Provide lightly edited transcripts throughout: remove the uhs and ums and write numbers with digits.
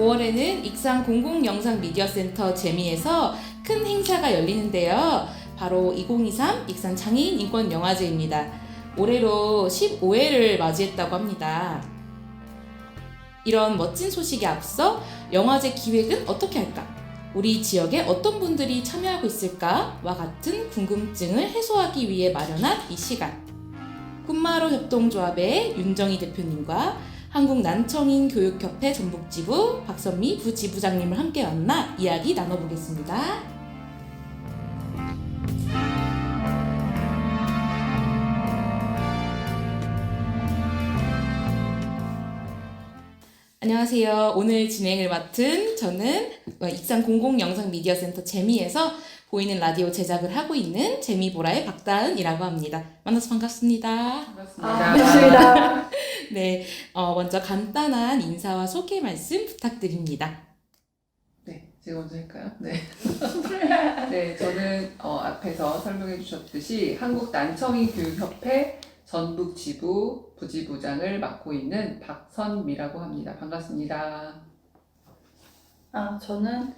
5월에는 익산 공공영상미디어센터 재미에서 큰 행사가 열리는데요. 바로 2023 익산 장애인 인권 영화제입니다. 올해로 15회를 맞이했다고 합니다. 이런 멋진 소식에 앞서 영화제 기획은 어떻게 할까? 우리 지역에 어떤 분들이 참여하고 있을까와 같은 궁금증을 해소하기 위해 마련한 이 시간. 꿈마루 협동조합의 윤정희 대표님과 한국난청인 교육협회 전북지부 박선미 부지부장님을 함께 만나 이야기 나눠보겠습니다. 안녕하세요. 오늘 진행을 맡은 저는 익산 공공영상미디어센터 재미에서 보이는 라디오 제작을 하고 있는 재미보라의 박다은이라고 합니다. 만나서 반갑습니다. 반갑습니다. 네, 먼저 간단한 인사와 소개 말씀 부탁드립니다. 네, 제가 먼저 할까요? 네. 네, 저는 앞에서 설명해 주셨듯이 한국난청인 교육협회 전북지부 부지부장을 맡고 있는 박선미라고 합니다. 반갑습니다. 저는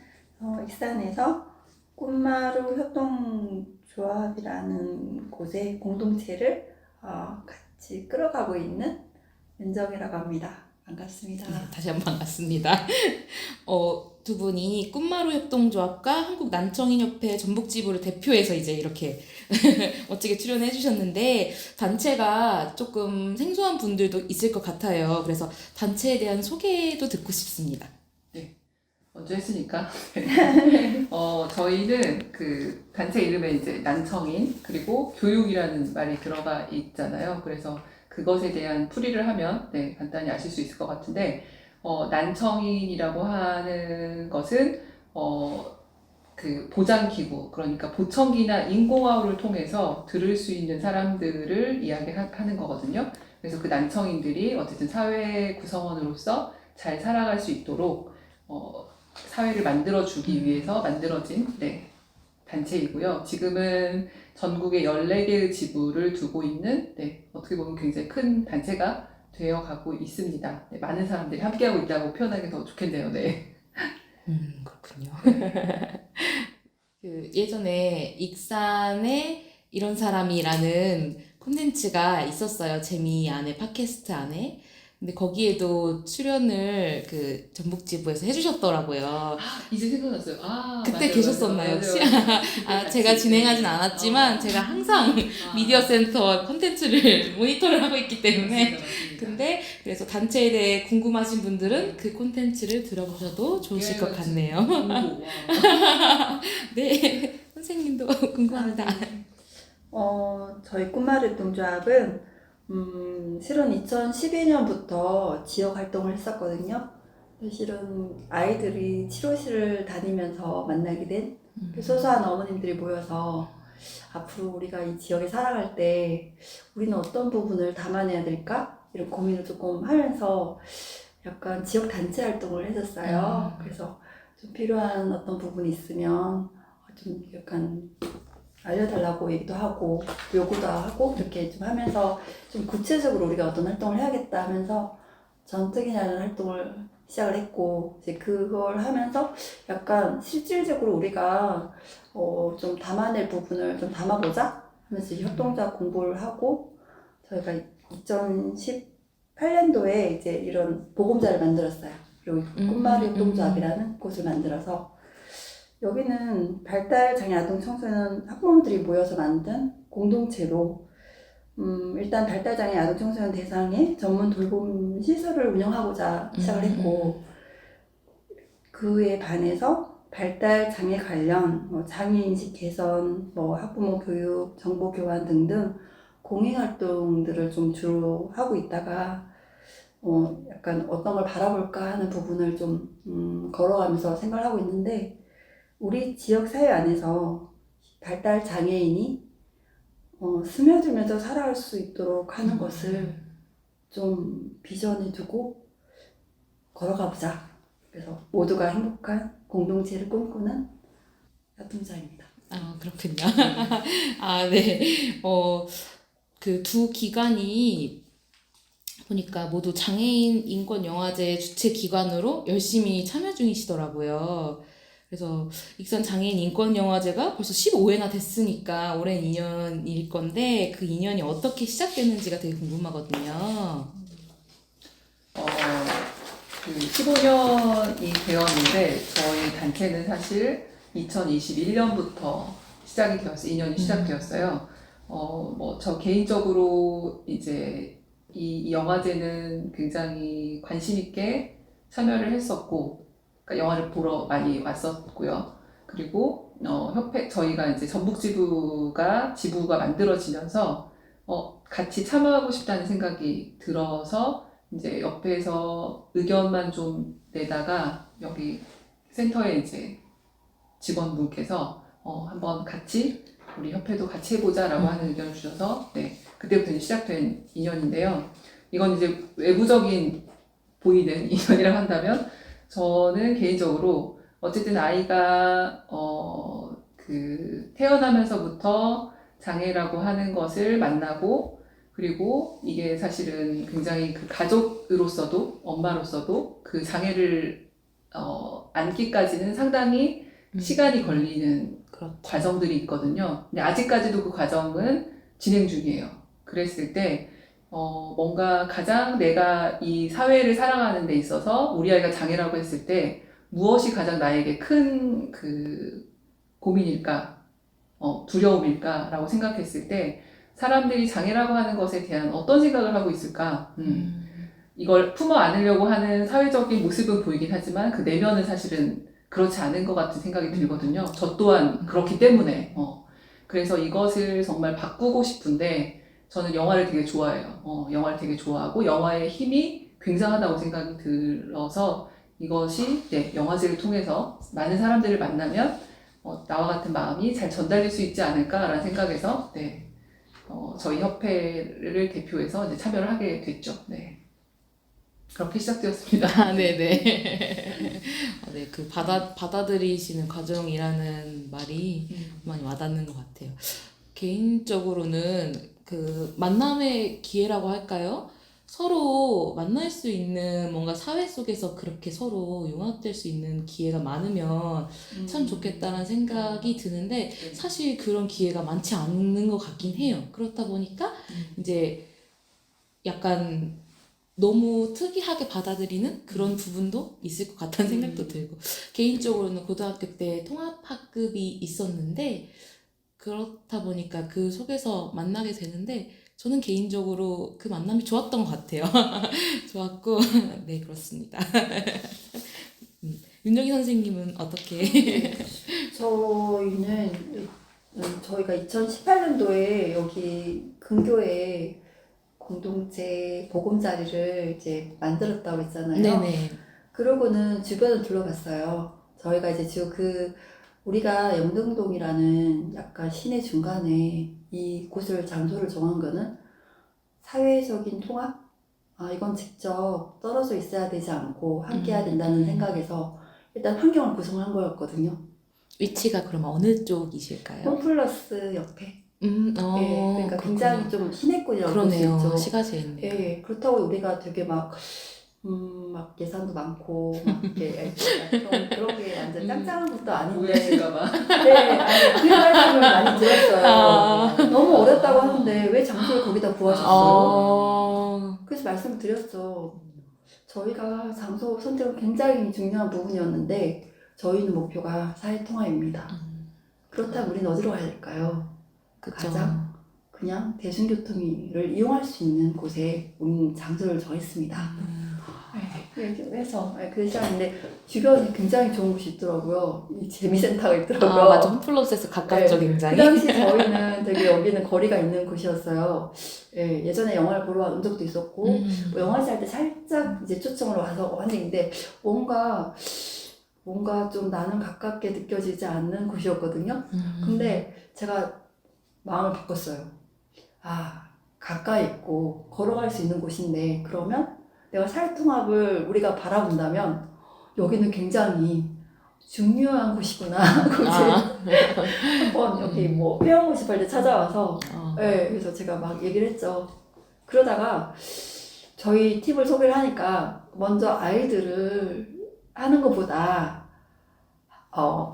익산에서 꿈마루 협동조합이라는 곳의 공동체를 같이 끌어가고 있는 윤정이라고 합니다. 반갑습니다. 네, 다시 한번 반갑습니다. 두 분이 꿈마루 협동조합과 한국난청인협회 전북지부를 대표해서 이제 이렇게 멋지게 출연해 주셨는데 단체가 조금 생소한 분들도 있을 것 같아요. 그래서 단체에 대한 소개도 듣고 싶습니다. 먼저 했으니까. 저희는 그 단체 이름에 이제 난청인 그리고 교육이라는 말이 들어가 있잖아요. 그래서 그것에 대한 풀이를 하면 간단히 아실 수 있을 것 같은데 난청인이라고 하는 것은 그 보장기구, 그러니까 보청기나 인공아우를 통해서 들을 수 있는 사람들을 이야기하는 거거든요. 그래서 그 난청인들이 어쨌든 사회 구성원으로서 잘 살아갈 수 있도록 사회를 만들어주기 위해서 만들어진 단체이고요. 지금은 전국에 14개의 지부를 두고 있는 어떻게 보면 굉장히 큰 단체가 되어가고 있습니다. 많은 사람들이 함께하고 있다고 표현하기 더 좋겠네요. 그렇군요. 그 예전에 익산에 이런 사람이라는 콘텐츠가 있었어요. 재미 안에 팟캐스트 안에. 근데 거기에도 출연을 그 전북지부에서 해주셨더라고요. 이제 생각났어요. 그때 맞아요, 계셨었나요, 혹시? 맞아요. 제가 진행하진 않았지만 제가 항상 미디어 센터 콘텐츠를 모니터를 하고 있기 때문에 근데 그래서 단체에 대해 궁금하신 분들은 그 콘텐츠를 들어보셔도 좋으실 것 같네요. 네, 선생님도 궁금합니다. 저희 꿈마루 협동조합은 실은 2012년부터 지역 활동을 했었거든요. 실은 아이들이 치료실을 다니면서 만나게 된 소소한 어머님들이 모여서 앞으로 우리가 이 지역에 살아갈 때 우리는 어떤 부분을 담아내야 될까? 이런 고민을 조금 하면서 약간 지역 단체 활동을 했었어요. 그래서 좀 필요한 어떤 부분이 있으면 좀 약간 알려달라고 얘기도 하고 요구도 하고 이렇게 좀 하면서 좀 구체적으로 우리가 어떤 활동을 해야겠다 하면서 전특이라는 활동을 시작을 했고 이제 그걸 하면서 약간 실질적으로 우리가 좀 담아낼 부분을 좀 담아보자 하면서 협동조합 공부를 하고 저희가 2018년도에 이제 이런 보금자를 만들었어요. 그리고 꿈마루 협동조합이라는 곳을 만들어서 여기는 발달장애 아동 청소년 학부모들이 모여서 만든 공동체로 일단 발달장애 아동 청소년 대상의 전문 돌봄 시설을 운영하고자 시작을 했고 그에 반해서 발달장애 관련 장애인식 개선, 학부모 교육, 정보 교환 등등 공익활동들을 좀 주로 하고 있다가 약간 어떤 걸 바라볼까 하는 부분을 좀 걸어가면서 생각을 하고 있는데 우리 지역 사회 안에서 발달 장애인이 스며들면서 살아갈 수 있도록 하는 것을 좀 비전에 두고 걸어가 보자. 그래서 모두가 행복한 공동체를 꿈꾸는 협동조합입니다. 그렇군요. 네. 그 두 기관이 보니까 모두 장애인 인권 영화제 주최 기관으로 열심히 참여 중이시더라고요. 그래서 익산 장애인 인권 영화제가 벌써 15회나 됐으니까 오랜 인연일 건데 그 인연이 어떻게 시작됐는지가 되게 궁금하거든요. 그 15년이 되었는데 저희 단체는 사실 2021년부터 시작이 되었어요. 2년이 시작되었어요. 뭐 저 개인적으로 이제 이 영화제는 굉장히 관심 있게 참여를 했었고, 그러니까 영화를 보러 많이 왔었고요. 그리고 협회 저희가 이제 전북 지부가 만들어지면서 같이 참여하고 싶다는 생각이 들어서 이제 옆에서 의견만 좀 내다가 여기 센터에 이제 직원분께서 한번 같이 우리 협회도 같이 해보자라고 하는 의견을 주셔서 네, 그때부터 이제 시작된 인연인데요. 이건 이제 외부적인 보이는 인연이라고 한다면 저는 개인적으로 어쨌든 아이가 그 태어나면서부터 장애라고 하는 것을 만나고, 그리고 이게 사실은 굉장히 그 가족으로서도 엄마로서도 그 장애를 안기까지는 상당히 시간이 걸리는 그렇죠. 과정들이 있거든요. 근데 아직까지도 그 과정은 진행 중이에요. 그랬을 때 뭔가 가장 내가 이 사회를 살아가는 데 있어서 우리 아이가 장애라고 했을 때 무엇이 가장 나에게 큰 그 고민일까, 두려움일까라고 생각했을 때 사람들이 장애라고 하는 것에 대한 어떤 생각을 하고 있을까? 이걸 품어 안으려고 하는 사회적인 모습은 보이긴 하지만 그 내면은 사실은 그렇지 않은 것 같은 생각이 들거든요. 저 또한 그렇기 때문에. 그래서 이것을 정말 바꾸고 싶은데 저는 영화를 되게 좋아해요. 영화를 되게 좋아하고 영화의 힘이 굉장하다고 생각이 들어서 이것이 네, 영화제를 통해서 많은 사람들을 만나면 나와 같은 마음이 잘 전달될 수 있지 않을까라는 생각에서 네, 저희 협회를 대표해서 이제 참여를 하게 됐죠. 네. 그렇게 시작되었습니다. 아, 네네. 네, 그 받아들이시는 과정이라는 말이 많이 와닿는 것 같아요. 개인적으로는 그 만남의 기회라고 할까요? 서로 만날 수 있는 뭔가 사회 속에서 그렇게 서로 융합될 수 있는 기회가 많으면 참 좋겠다는 생각이 드는데 사실 그런 기회가 많지 않는 것 같긴 해요. 그렇다 보니까 이제 약간 너무 특이하게 받아들이는 그런 부분도 있을 것 같다는 생각도 들고, 개인적으로는 고등학교 때 통합학급이 있었는데 그렇다 보니까 그 속에서 만나게 되는데 저는 개인적으로 그 만남이 좋았던 것 같아요. 좋았고 네, 그렇습니다. 윤정희 선생님은 어떻게? 저희가 2018년도에 여기 근교에 공동체 보금자리를 이제 만들었다고 했잖아요. 네네. 그러고는 주변을 둘러봤어요. 저희가 이제 우리가 영등동이라는 약간 시내 중간에 이 곳을 장소를 정한 거는 사회적인 통합? 이건 직접 떨어져 있어야 되지 않고 함께 해야 된다는 생각에서 일단 환경을 구성한 거였거든요. 위치가 그럼 어느 쪽이실까요? 홈플러스 옆에. 그러니까 그렇구나. 굉장히 좀 시내권이라고 볼 수 그러네요. 있죠. 시가지에 있네요. 예, 그렇다고 우리가 되게 막 예산도 많고, 막 이렇게 그런 게 완전 짱짱한 것도 아닌데. 오해하실까봐. 네, 아니, 그 말씀을 많이 들었어요. 아. 너무 어렵다고 하는데 왜 장소를 거기다 구하셨어요? 그래서 말씀을 드렸죠. 저희가 장소 선택은 굉장히 중요한 부분이었는데 저희는 목표가 사회통합입니다. 그렇다면 우리는 어디로 가야 될까요? 그쵸. 가장 그냥 대중교통을 이용할 수 있는 곳에 우리는 장소를 정했습니다. 그래서 그 시간인데 주변에 굉장히 좋은 곳이 있더라고요. 이 재미센터가 있더라고요. 맞아. 홈플러스에서 가깝죠, 굉장히. 그 당시 저희는 되게 여기는 거리가 있는 곳이었어요. 예, 예전에 영화를 보러 온 적도 있었고 뭐 영화제 할 때 살짝 이제 초청으로 와서 왔는데 뭔가 좀 나는 가깝게 느껴지지 않는 곳이었거든요. 근데 제가 마음을 바꿨어요. 가까이 있고 걸어갈 수 있는 곳인데 그러면 내가 사회통합을 우리가 바라본다면 여기는 굉장히 중요한 곳이구나. 한번 여기 뭐 회원 모집할 때 찾아와서 그래서 제가 막 얘기를 했죠. 그러다가 저희 팁을 소개를 하니까 먼저 아이들을 하는 것보다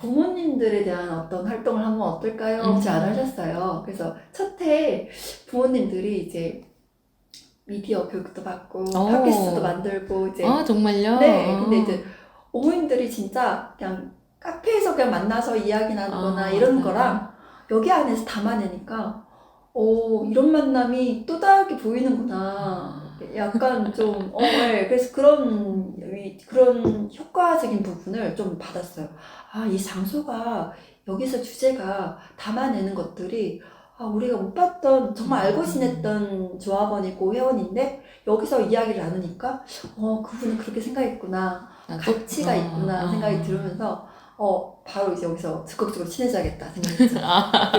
부모님들에 대한 어떤 활동을 하면 어떨까요? 잘 하셨어요. 그래서 첫 해 부모님들이 이제 미디어 교육도 받고 팟캐스트도 만들고 이제 아, 정말요? 네, 근데 이제 어머님들이 진짜 그냥 카페에서 그냥 만나서 이야기 나누거나 이런 거랑 여기 안에서 담아내니까 이런 만남이 또 다르게 보이는구나. 약간 좀 네, 그래서 그런 효과적인 부분을 좀 받았어요. 아, 이 장소가 여기서 주제가 담아내는 것들이 우리가 못 봤던 정말 알고 지냈던 조합원이고 회원인데 여기서 이야기를 나누니까 그분은 그렇게 생각했구나. 가치가 있구나 생각이 들으면서 바로 이제 여기서 적극적으로 친해져야겠다 생각했죠.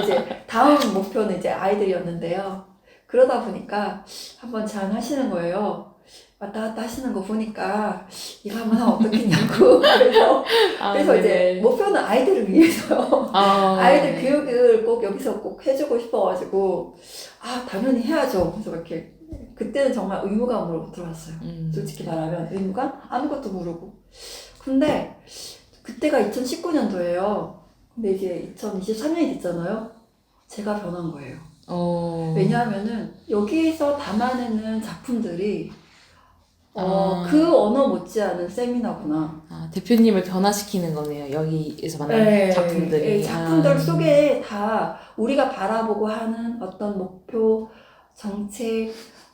이제 다음 목표는 이제 아이들이었는데요. 그러다 보니까 한번 제안하시는 거예요. 왔다 갔다 하시는 거 보니까 이거 한번 하면 어떻겠냐고. 그래서 이제 목표는 아이들을 위해서요. 아이들 교육을 꼭 여기서 꼭 해주고 싶어가지고 당연히 해야죠. 그래서 이렇게 그때는 정말 의무감으로 들어왔어요. 솔직히 말하면 의무감? 아무것도 모르고. 근데 그때가 2019년도예요. 근데 이제 2023년이 됐잖아요. 제가 변한 거예요. 왜냐하면은 여기서 담아내는 작품들이 그 언어 못지않은 세미나구나. 대표님을 변화시키는 거네요. 여기에서 만나는 작품들이. 작품들 속에 다 우리가 바라보고 하는 어떤 목표, 정책,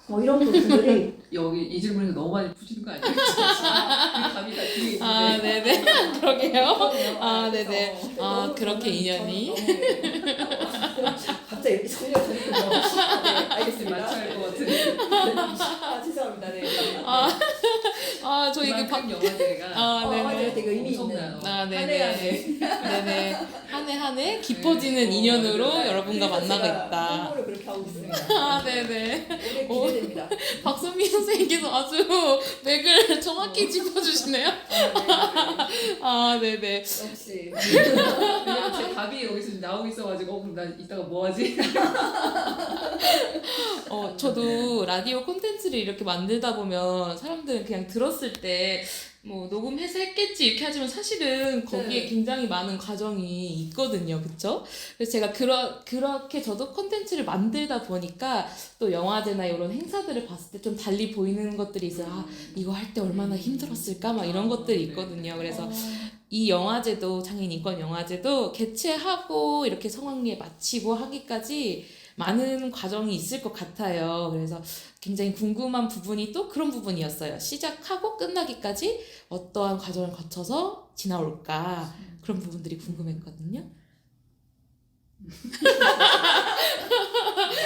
뭐 이런 부분들이 여기 이 질문에서 너무 많이 푸시는 거 아니에요? 그 감이 다 뒤에 있는데. 네네. 그러게요. 네네. 너무 그렇게 인연이. 갑자기 이렇게 소리가 네, 알겠습니다. 맞춰야 할 것 같은. 죄송합니다. 네. 저희 그만큼 영화제가 맞아요. 되게 의미 있는. 엄청나요. 네네. 네네. 한 해 깊어지는 인연으로 여러분과 만나고 있다. 홍보를 그렇게 하고 있습니다. 네네. 오늘 기대됩니다. 박선미 선생님께서 아주 맥을 정확히 짚어주시네요. 네네. 역시. 왜냐면 제 답이 여기서 지금 나오고 있어가지고 그럼 나 이따가 뭐 하지? 저도 라디오 콘텐츠를 이렇게 만들다 보면 사람들은 그냥 들었을 때 뭐 녹음해서 했겠지 이렇게 하지만 사실은 거기에 굉장히 많은 과정이 있거든요. 그쵸? 그래서 제가 그렇게 저도 콘텐츠를 만들다 보니까 또 영화제나 이런 행사들을 봤을 때 좀 달리 보이는 것들이 있어요. 이거 할 때 얼마나 힘들었을까 막 이런 것들이 있거든요. 그래서 이 영화제도 장애인 인권 영화제도 개최하고 이렇게 성황리에 마치고 하기까지 많은 과정이 있을 것 같아요. 그래서 굉장히 궁금한 부분이 또 그런 부분이었어요. 시작하고 끝나기까지 어떠한 과정을 거쳐서 지나올까 그런 부분들이 궁금했거든요.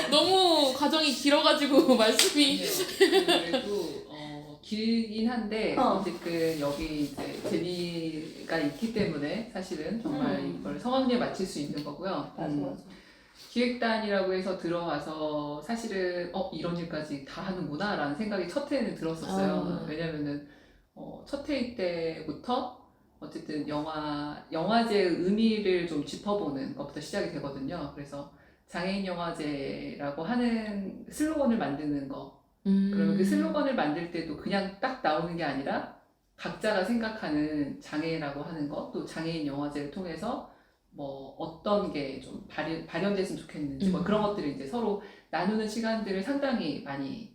너무 과정이 길어가지고 말씀이 그래도 길긴 한데 어쨌든 여기 이제 재미가 있기 때문에 사실은 정말 이걸 성황리에 마칠 수 있는 거고요. 맞아. 기획단이라고 해서 들어와서 사실은 이런 일까지 다 하는구나 라는 생각이 첫 해는 들었었어요. 왜냐면은 첫 해일 때부터 어쨌든 영화제의 의미를 좀 짚어보는 것부터 시작이 되거든요. 그래서 장애인 영화제라고 하는 슬로건을 만드는 거. 그러면 그 슬로건을 만들 때도 그냥 딱 나오는 게 아니라 각자가 생각하는 장애라고 하는 것, 또 장애인 영화제를 통해서 뭐 어떤 게 좀 발현됐으면 좋겠는지 뭐 그런 것들을 이제 서로 나누는 시간들을 상당히 많이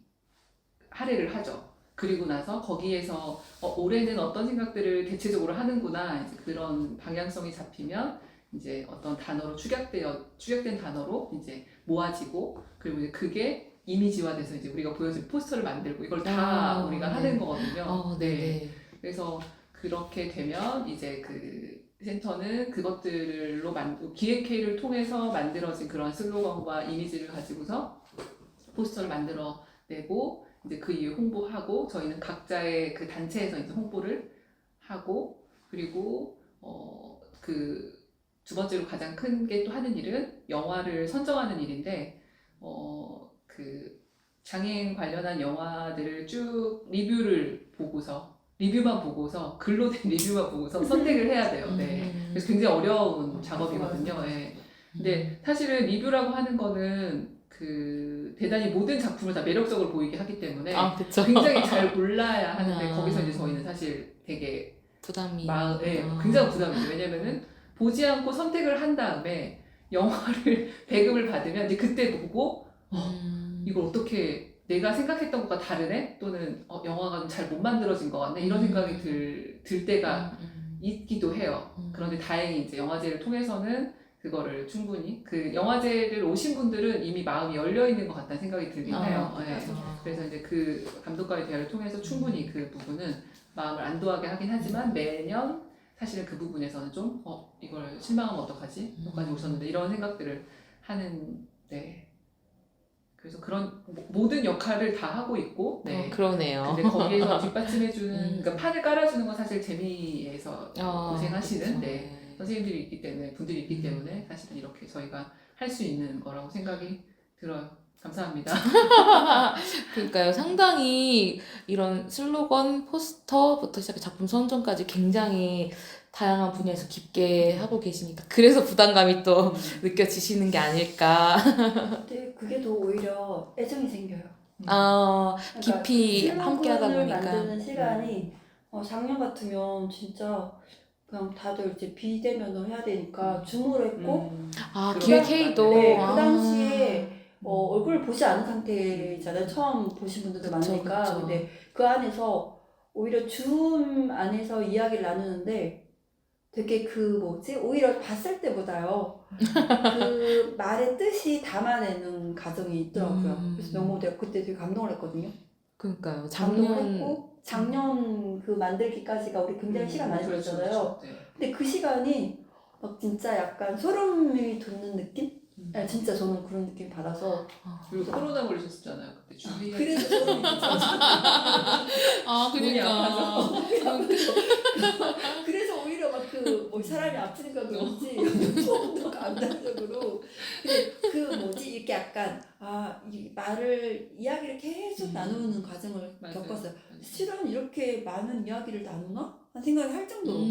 할애를 하죠. 그리고 나서 거기에서 올해는 어떤 생각들을 대체적으로 하는구나 이제 그런 방향성이 잡히면 이제 어떤 단어로 축약된 단어로 이제 모아지고 그리고 이제 그게 이미지화돼서 이제 우리가 보여줄 포스터를 만들고 이걸 다 우리가 하는 거거든요. 네. 그래서 그렇게 되면 이제 그 센터는 그것들로 기획회의를 통해서 만들어진 그런 슬로건과 이미지를 가지고서 포스터를 만들어내고 이제 그 이후에 홍보하고 저희는 각자의 그 단체에서 이제 홍보를 하고 그리고 그 두 번째로 가장 큰 게 또 하는 일은 영화를 선정하는 일인데 그 장애인 관련한 영화들을 쭉 리뷰만 보고서 글로 된 리뷰만 보고서 선택을 해야 돼요. 네. 그래서 굉장히 어려운 작업이거든요. 네. 근데 사실은 리뷰라고 하는 거는 대단히 모든 작품을 다 매력적으로 보이게 하기 때문에 아, 그쵸. 굉장히 잘 골라야 하는데 아. 거기서 이제 저희는 사실 되게 부담이. 마음에 아. 굉장히 부담이죠. 왜냐면은 보지 않고 선택을 한 다음에 영화를 배급을 받으면 이제 그때 보고 이걸 어떻게 내가 생각했던 것과 다르네? 또는 영화가 좀 잘 못 만들어진 것 같네? 이런 생각이 들 때가 있기도 해요. 그런데 다행히 이제 영화제를 통해서는 그거를 충분히 그 영화제를 오신 분들은 이미 마음이 열려 있는 것 같다는 생각이 들긴 해요. 네. 그래서 이제 그 감독과의 대화를 통해서 충분히 그 부분은 마음을 안도하게 하긴 하지만 매년 사실은 그 부분에서는 좀 이걸 실망하면 어떡하지? 여기까지 오셨는데 이런 생각들을 하는 네. 그래서 그런 모든 역할을 다 하고 있고 네. 그러네요. 근데 거기에서 뒷받침해주는 그러니까 판을 깔아주는 건 사실 재미에서 고생하시는 그쵸. 네. 선생님들이 있기 때문에 분들이 있기 때문에 사실은 이렇게 저희가 할 수 있는 거라고 생각이 들어요. 감사합니다. 그러니까요. 상당히 이런 슬로건, 포스터부터 시작해 작품 선정까지 굉장히 다양한 분야에서 깊게 하고 계시니까 그래서 부담감이 또 느껴지시는 게 아닐까. 근데 그게 더 오히려 애정이 생겨요. 깊이 함께 하다 슬로건을 보니까. 만드는 시간이 작년 같으면 진짜 그냥 다들 이제 비대면으로 해야 되니까 줌으로 했고 기획회의도. 네, 그 당시에 얼굴을 보지 않은 상태잖아요. 처음 보신 분들도 그쵸, 많으니까. 그쵸. 근데 그 안에서 오히려 줌 안에서 이야기를 나누는데 되게 오히려 봤을 때보다요. 그 말의 뜻이 담아내는 과정이 있더라고요. 그래서 너무 내가 그때 되게 감동을 했거든요. 그러니까요. 감동을 했고 작년 그 만들기까지가 우리 굉장히 시간 많이 걸렸잖아요. 그렇죠. 네. 근데 그 시간이 막 진짜 약간 소름이 돋는 느낌? 네, 진짜 저는 그런 느낌 받아서 그리고 코로나 걸리셨잖아요. 그때 준비해. 그래서 소름이 돋았어요. 몸이 그러니까. 그래서 오히려 막 사람이 아프니까 그런지 좀 더 감정적으로 근데 이렇게 약간 이 이야기를 계속 나누는 과정을 맞아요. 겪었어요. 실은 이렇게 많은 이야기를 나누나? 한 생각이 할 정도로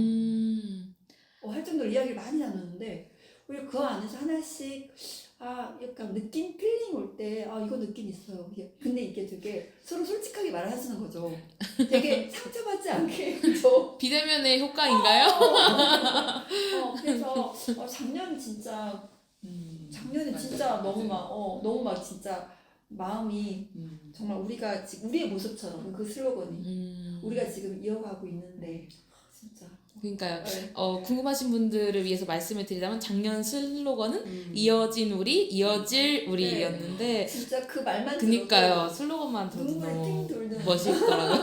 할 정도로 이야기를 많이 나누는데 오히려 그 안에서 하나씩 약간 느낌 필링 올 때 이거 느낌 있어요. 근데 이게 되게 서로 솔직하게 말을 하시는 거죠. 되게 상처받지 않게 그죠? 비대면의 효과인가요? 그래서 작년에 진짜 너무 막 진짜 마음이 정말 우리가 지금 우리의 모습처럼 그 슬로건이 우리가 지금 이어가고 있는데 진짜 그러니까요. 네. 궁금하신 분들을 위해서 말씀을 드리자면 작년 슬로건은 이어진 우리, 이어질 우리였는데 진짜 그 말만 그니까요. 슬로건만 들어도 눈물이 너무 팅 돌는 멋있더라고요.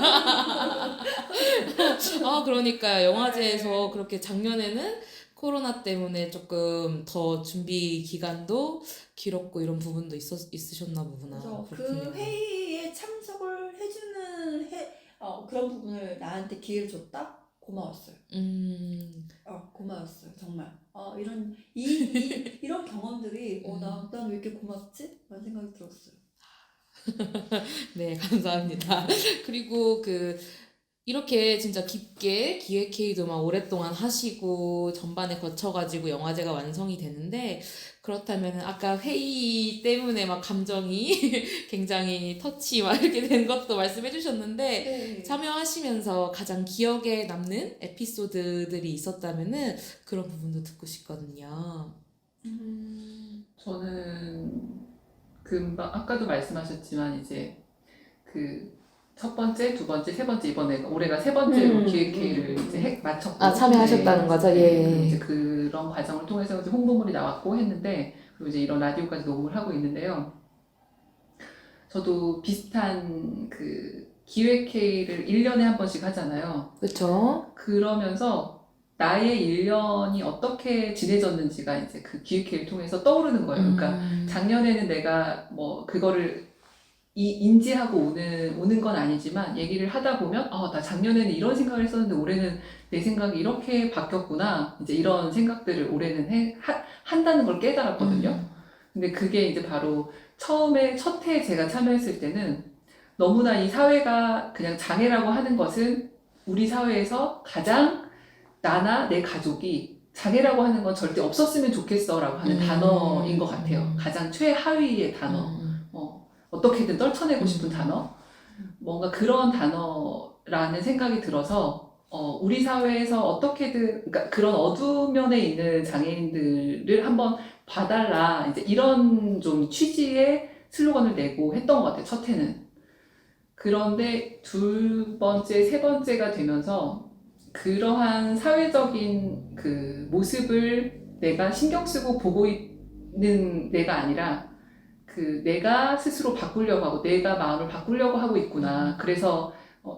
그러니까요. 영화제에서 그렇게 작년에는 코로나 때문에 조금 더 준비 기간도 길었고 이런 부분도 있으셨나 보구나. 그래서 그렇군요. 그 회의에 참석을 해주는 그런 부분을 나한테 기회를 줬다? 고마웠어요. 고마웠어요. 정말. 이런 경험들이 난 왜 이렇게 고맙지? 라는 생각이 들었어요. 네, 감사합니다. 그리고 이렇게 진짜 깊게 기획회의도 막 오랫동안 하시고 전반에 거쳐가지고 영화제가 완성이 되는데 그렇다면 아까 회의 때문에 막 감정이 굉장히 터치 막 이렇게 된 것도 말씀해 주셨는데 네. 참여하시면서 가장 기억에 남는 에피소드들이 있었다면은 그런 부분도 듣고 싶거든요. 저는 아까도 말씀하셨지만 이제 첫 번째, 두 번째, 세 번째 이번에 올해가 세 번째로 기획회의를 이제 마쳤고 참여하셨다는 거죠? 예. 이제 그런 과정을 통해서 이제 홍보물이 나왔고 했는데 그리고 이제 이런 라디오까지 녹음을 하고 있는데요. 저도 비슷한 기획회의를 1년에 한 번씩 하잖아요. 그렇죠. 그러면서 나의 1년이 어떻게 지내졌는지가 이제 그 기획회의를 통해서 떠오르는 거예요. 그러니까 작년에는 내가 그거를 인지하고 오는 건 아니지만 얘기를 하다 보면 나 작년에는 이런 생각을 했었는데 올해는 내 생각이 이렇게 바뀌었구나 이제 이런 생각들을 올해는 한다는 걸 깨달았거든요. 근데 그게 이제 바로 처음에 첫 해에 제가 참여했을 때는 너무나 이 사회가 그냥 장애라고 하는 것은 우리 사회에서 가장 나나 내 가족이 장애라고 하는 건 절대 없었으면 좋겠어라고 하는 단어인 것 같아요. 가장 최하위의 단어. 어떻게든 떨쳐내고 싶은 단어. 뭔가 그런 단어라는 생각이 들어서 우리 사회에서 어떻게든 그러니까 그런 어두운 면에 있는 장애인들을 한번 봐달라 이제 이런 좀 취지의 슬로건을 내고 했던 것 같아요. 첫 해는. 그런데 두 번째, 세 번째가 되면서 그러한 사회적인 그 모습을 내가 신경 쓰고 보고 있는 내가 아니라 그 내가 스스로 바꾸려고 하고 내가 마음을 바꾸려고 하고 있구나. 그래서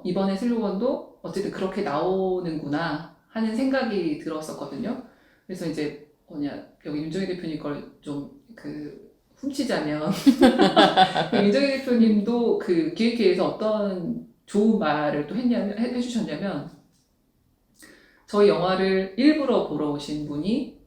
이번에 슬로건도 어쨌든 그렇게 나오는구나 하는 생각이 들었었거든요. 그래서 이제 여기 윤정희 대표님 걸 좀 훔치자면 윤정희 대표님도 그 기획회에서 어떤 좋은 말을 또 해주셨냐면 저희 영화를 일부러 보러 오신 분이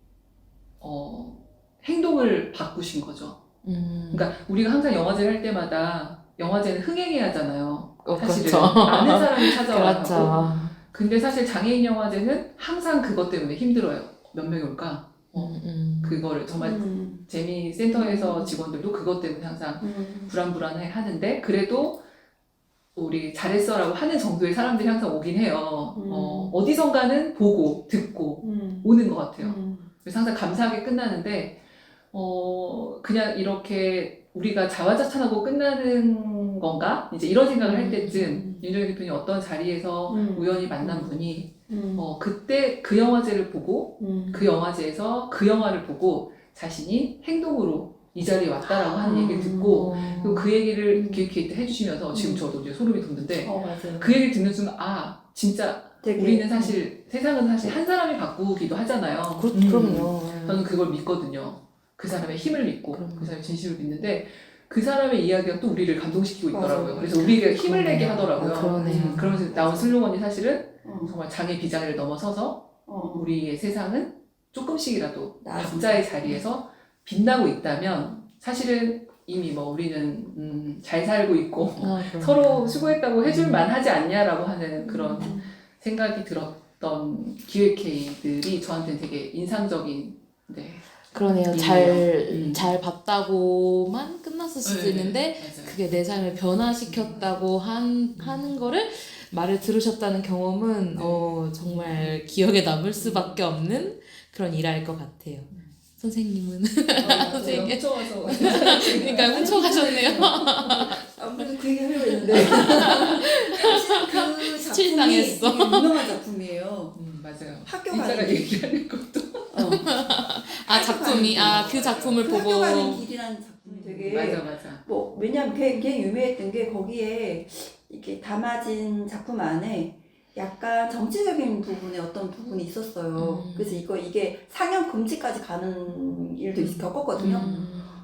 행동을 바꾸신 거죠. 그러니까 우리가 항상 영화제를 할 때마다 영화제는 흥행해야 하잖아요. 사실은 그렇죠. 많은 사람이 찾아와서. 그렇죠. 근데 사실 장애인 영화제는 항상 그것 때문에 힘들어요. 몇 명이 올까? 그거를 정말 재미센터에서 직원들도 그것 때문에 항상 불안불안해 하는데 그래도 우리 잘했어라고 하는 정도의 사람들이 항상 오긴 해요. 어디선가는 보고 듣고 오는 것 같아요. 그래서 항상 감사하게 끝나는데 그냥 이렇게 우리가 자화자찬하고 끝나는 건가? 이제 이런 생각을 할 때쯤 윤정희 대표님 어떤 자리에서 우연히 만난 분이 그때 그 영화제를 보고 그 영화제에서 그 영화를 보고 자신이 행동으로 이 자리에 왔다라고 하는 얘기를 듣고 그리고 그 얘기를 기획회의 때 해주시면서 지금 저도 이제 소름이 돋는데 맞아요. 그 얘기를 듣는 순간 진짜 되게, 우리는 사실 세상은 사실 한 사람이 바꾸기도 하잖아요. 그럼요. 저는 그걸 믿거든요. 그 사람의 힘을 믿고 그럼요. 그 사람의 진실을 믿는데 그 사람의 이야기가 또 우리를 감동시키고 있더라고요. 맞아요. 그래서 우리에게 힘을 그러네요. 내게 하더라고요. 그러네요. 그러면서 나온 슬로건이 사실은 어, 정말 장애 비장애를 넘어서서 우리의 세상은 조금씩이라도 나아진다. 각자의 자리에서 빛나고 있다면 사실은 이미 우리는 잘 살고 있고 서로 수고했다고 해줄 만하지 않냐라고 하는 그런 생각이 들었던 기획회의들이 저한테는 되게 인상적인 그러네요. 잘 봤다고만 끝났을 수도 있는데 맞아요. 그게 내 삶을 변화시켰다고 하는 거를 말을 들으셨다는 경험은 정말 기억에 남을 수밖에 없는 그런 일화일 것 같아요. 선생님은 선생님. 훔쳐와서 그러니까 훔쳐가셨네요. 아무래도 그 얘기 하려고 했는데 사실 그 작품이 스틸당했어. 되게 유명한 작품이에요. 맞아요. 학교 이따가 가는 길. 얘기하는 것도 작품이 그 작품을 그 보고 학교 가는 길이라는 작품이 되게 맞아. 왜냐면 걔 유명했던 게 거기에 이렇게 담아진 작품 안에 약간 정치적인 부분에 어떤 부분이 있었어요. 그래서 이게 상영 금지까지 가는 일도 겪었거든요.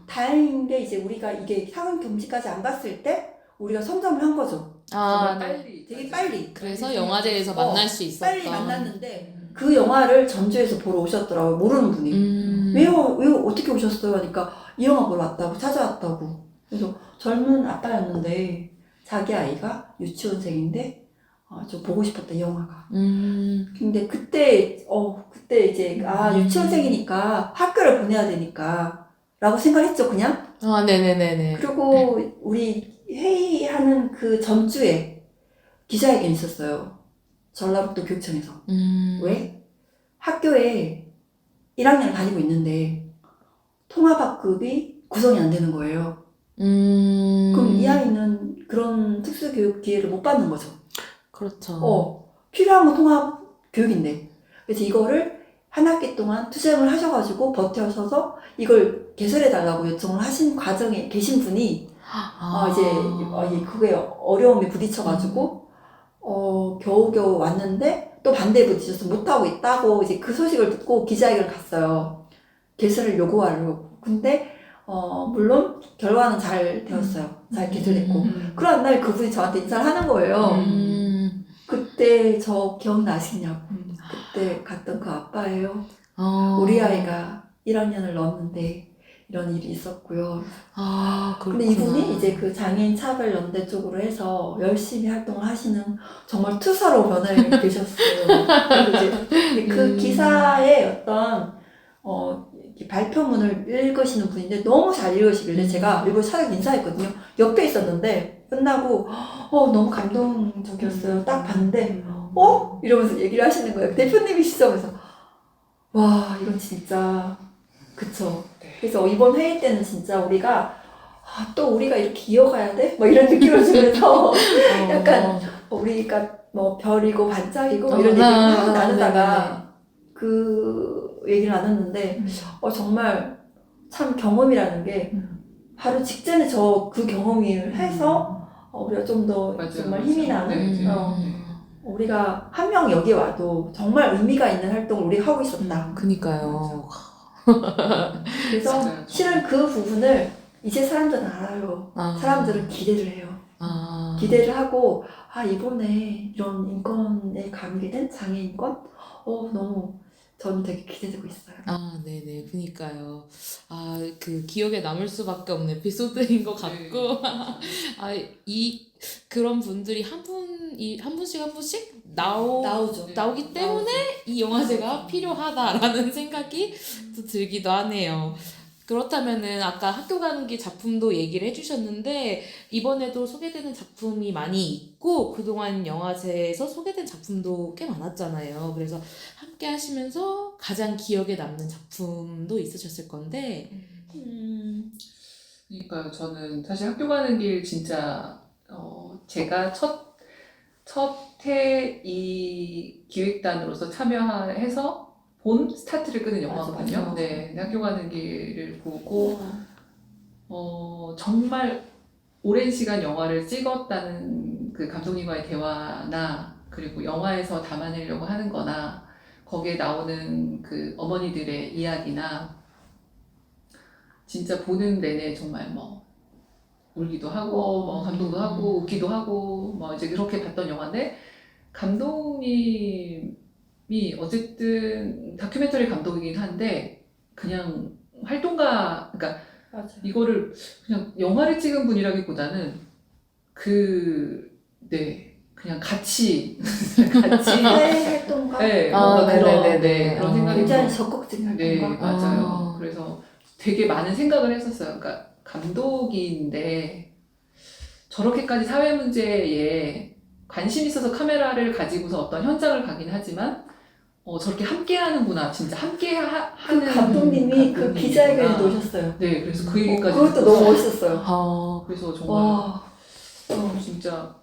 다행인 게 이제 우리가 이게 상영 금지까지 안 갔을 때 우리가 선점을 한 거죠. 빨리 되게 빨리. 그래서 영화제에서 만날 수 있었던. 빨리 만났는데 그 영화를 전주에서 보러 오셨더라고요. 모르는 분이. 왜요? 어떻게 오셨어요? 하니까 이 영화 보러 왔다고 찾아왔다고. 그래서 젊은 아빠였는데 자기 아이가 유치원생인데 좀 보고 싶었다 이 영화가. 근데 그때 이제 유치원생이니까 학교를 보내야 되니까 라고 생각했죠 그냥. 네네네네. 그리고 우리 회의하는 그 전주에 기자회견이 있었어요. 전라북도 교육청에서. 왜? 학교에 1학년을 다니고 있는데 통합학급이 구성이 안 되는 거예요. 그럼 이 아이는 그런 특수교육 기회를 못 받는 거죠. 그렇죠. 필요한 건 통합 교육인데. 그래서 이거를 한 학기 동안 투쟁을 하셔가지고 버텨서서 이걸 개설해달라고 요청을 하신 과정에 계신 분이 그게 어려움에 부딪혀가지고 겨우겨우 왔는데 또 반대에 부딪혀서 못하고 있다고 이제 그 소식을 듣고 기자회견을 갔어요. 개설을 요구하려고. 근데 물론 결과는 잘 되었어요. 잘 개설됐고. 그런 날 그분이 저한테 인사를 하는 거예요. 그때 저 기억나시냐고. 그때 갔던 그 아빠예요. 우리 아이가 1학년을 넣었는데 이런 일이 있었고요. 아, 근데 이분이 이제 그 장애인 차별 연대 쪽으로 해서 열심히 활동을 하시는 정말 투사로 변화를 되셨어요. 그리고 이제 그 기사에 어떤 이렇게 발표문을 읽으시는 분인데 너무 잘 읽으시길래 제가 일부러 차라리 인사했거든요. 옆에 있었는데 끝나고 너무 감동적이었어요. 딱 봤는데 이러면서 얘기를 하시는 거예요. 대표님이시죠? 그래서 와 이건 진짜 그쵸. 그래서 이번 회의 때는 진짜 우리가 또 우리가 이렇게 이어가야 돼? 뭐 이런 느낌을 주면서 약간 우리가 뭐 별이고 반짝이고 이런 얘기를 막 나누다가 그 얘기를 나눴는데 정말 참 경험이라는 게 바로 직전에 저 그 경험을 해서 우리가 좀 더 정말 힘이 나는 우리가 한 명 여기 와도 정말 의미가 있는 활동을 우리가 하고 있었다. 그니까요. 그래서 맞아요. 실은 그 부분을 이제 사람들은 알아요. 사람들은 기대를 해요. 기대를 하고 이번에 이런 인권에 관계된 장애인권 너무 저는 되게 기대되고 있어요. 네네. 그니까요. 그 기억에 남을 수밖에 없는 에피소드인 것 같고. 그런 분들이 한 분씩 나오죠. 나오기 때문에 이 영화제가 필요하다라는 생각이 또 들기도 하네요. 그렇다면은 아까 학교 가는 길 작품도 얘기를 해주셨는데 이번에도 소개되는 작품이 많이 있고 그동안 영화제에서 소개된 작품도 꽤 많았잖아요. 그래서 함께 하시면서 가장 기억에 남는 작품도 있으셨을 건데 그러니까요. 저는 사실 학교 가는 길 진짜 제가 첫 해 이 기획단으로서 참여해서 본 스타트를 끄는 영화거든요. 맞아. 네, 학교 가는 길을 보고 정말 오랜 시간 영화를 찍었다는 그 감독님과의 대화나 그리고 영화에서 담아내려고 하는 거나 거기에 나오는 그 어머니들의 이야기나 진짜 보는 내내 정말 뭐 울기도 하고 뭐 감동도 하고 웃기도 하고 뭐 이제 그렇게 봤던 영화인데 감독님이 어쨌든 다큐멘터리 감독이긴 한데 그냥 활동가 그러니까 맞아. 이거를 그냥 영화를 찍은 분이라기보다는 그냥 같이 사회 활동가 뭔가 그런 네네네네. 그런 생각이 굉장히 들어요. 적극적인 네, 활동가. 맞아요. 그래서 되게 많은 생각을 했었어요. 그러니까 감독인데 저렇게까지 사회 문제에 관심 있어서 카메라를 가지고서 어떤 현장을 가긴 하지만 저렇게 함께 하는구나. 진짜 함께 하는 감독님이 그 기자회견에 놓으셨어요. 네, 그래서 그 얘기까지 그것도 너무 멋있었어요. 그래서 정말 진짜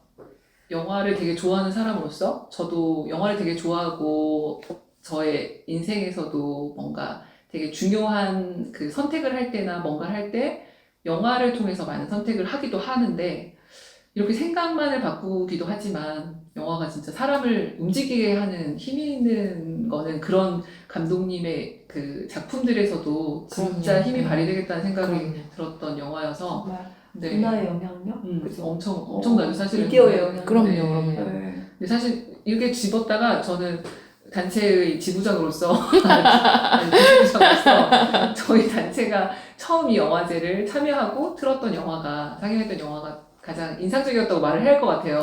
영화를 되게 좋아하는 사람으로서 저도 영화를 되게 좋아하고 저의 인생에서도 뭔가 되게 중요한 그 선택을 할 때나 뭔가를 할 때 영화를 통해서 많은 선택을 하기도 하는데 이렇게 생각만을 바꾸기도 하지만 영화가 진짜 사람을 움직이게 하는 힘이 있는 거는 그런 감독님의 그 작품들에서도 진짜 힘이 발휘되겠다는 생각이 들었던 영화여서 정말 네. 문화의 영향력? 그죠. 엄청나죠 사실은. 미디어의 영향력. 그럼요. 근데 사실 이렇게 집었다가 저는 단체의 지부장으로서 저희 단체가 처음 이 영화제를 참여하고 틀었던 영화가 상영했던 영화가 가장 인상적이었다고 말을 해야 할 것 같아요.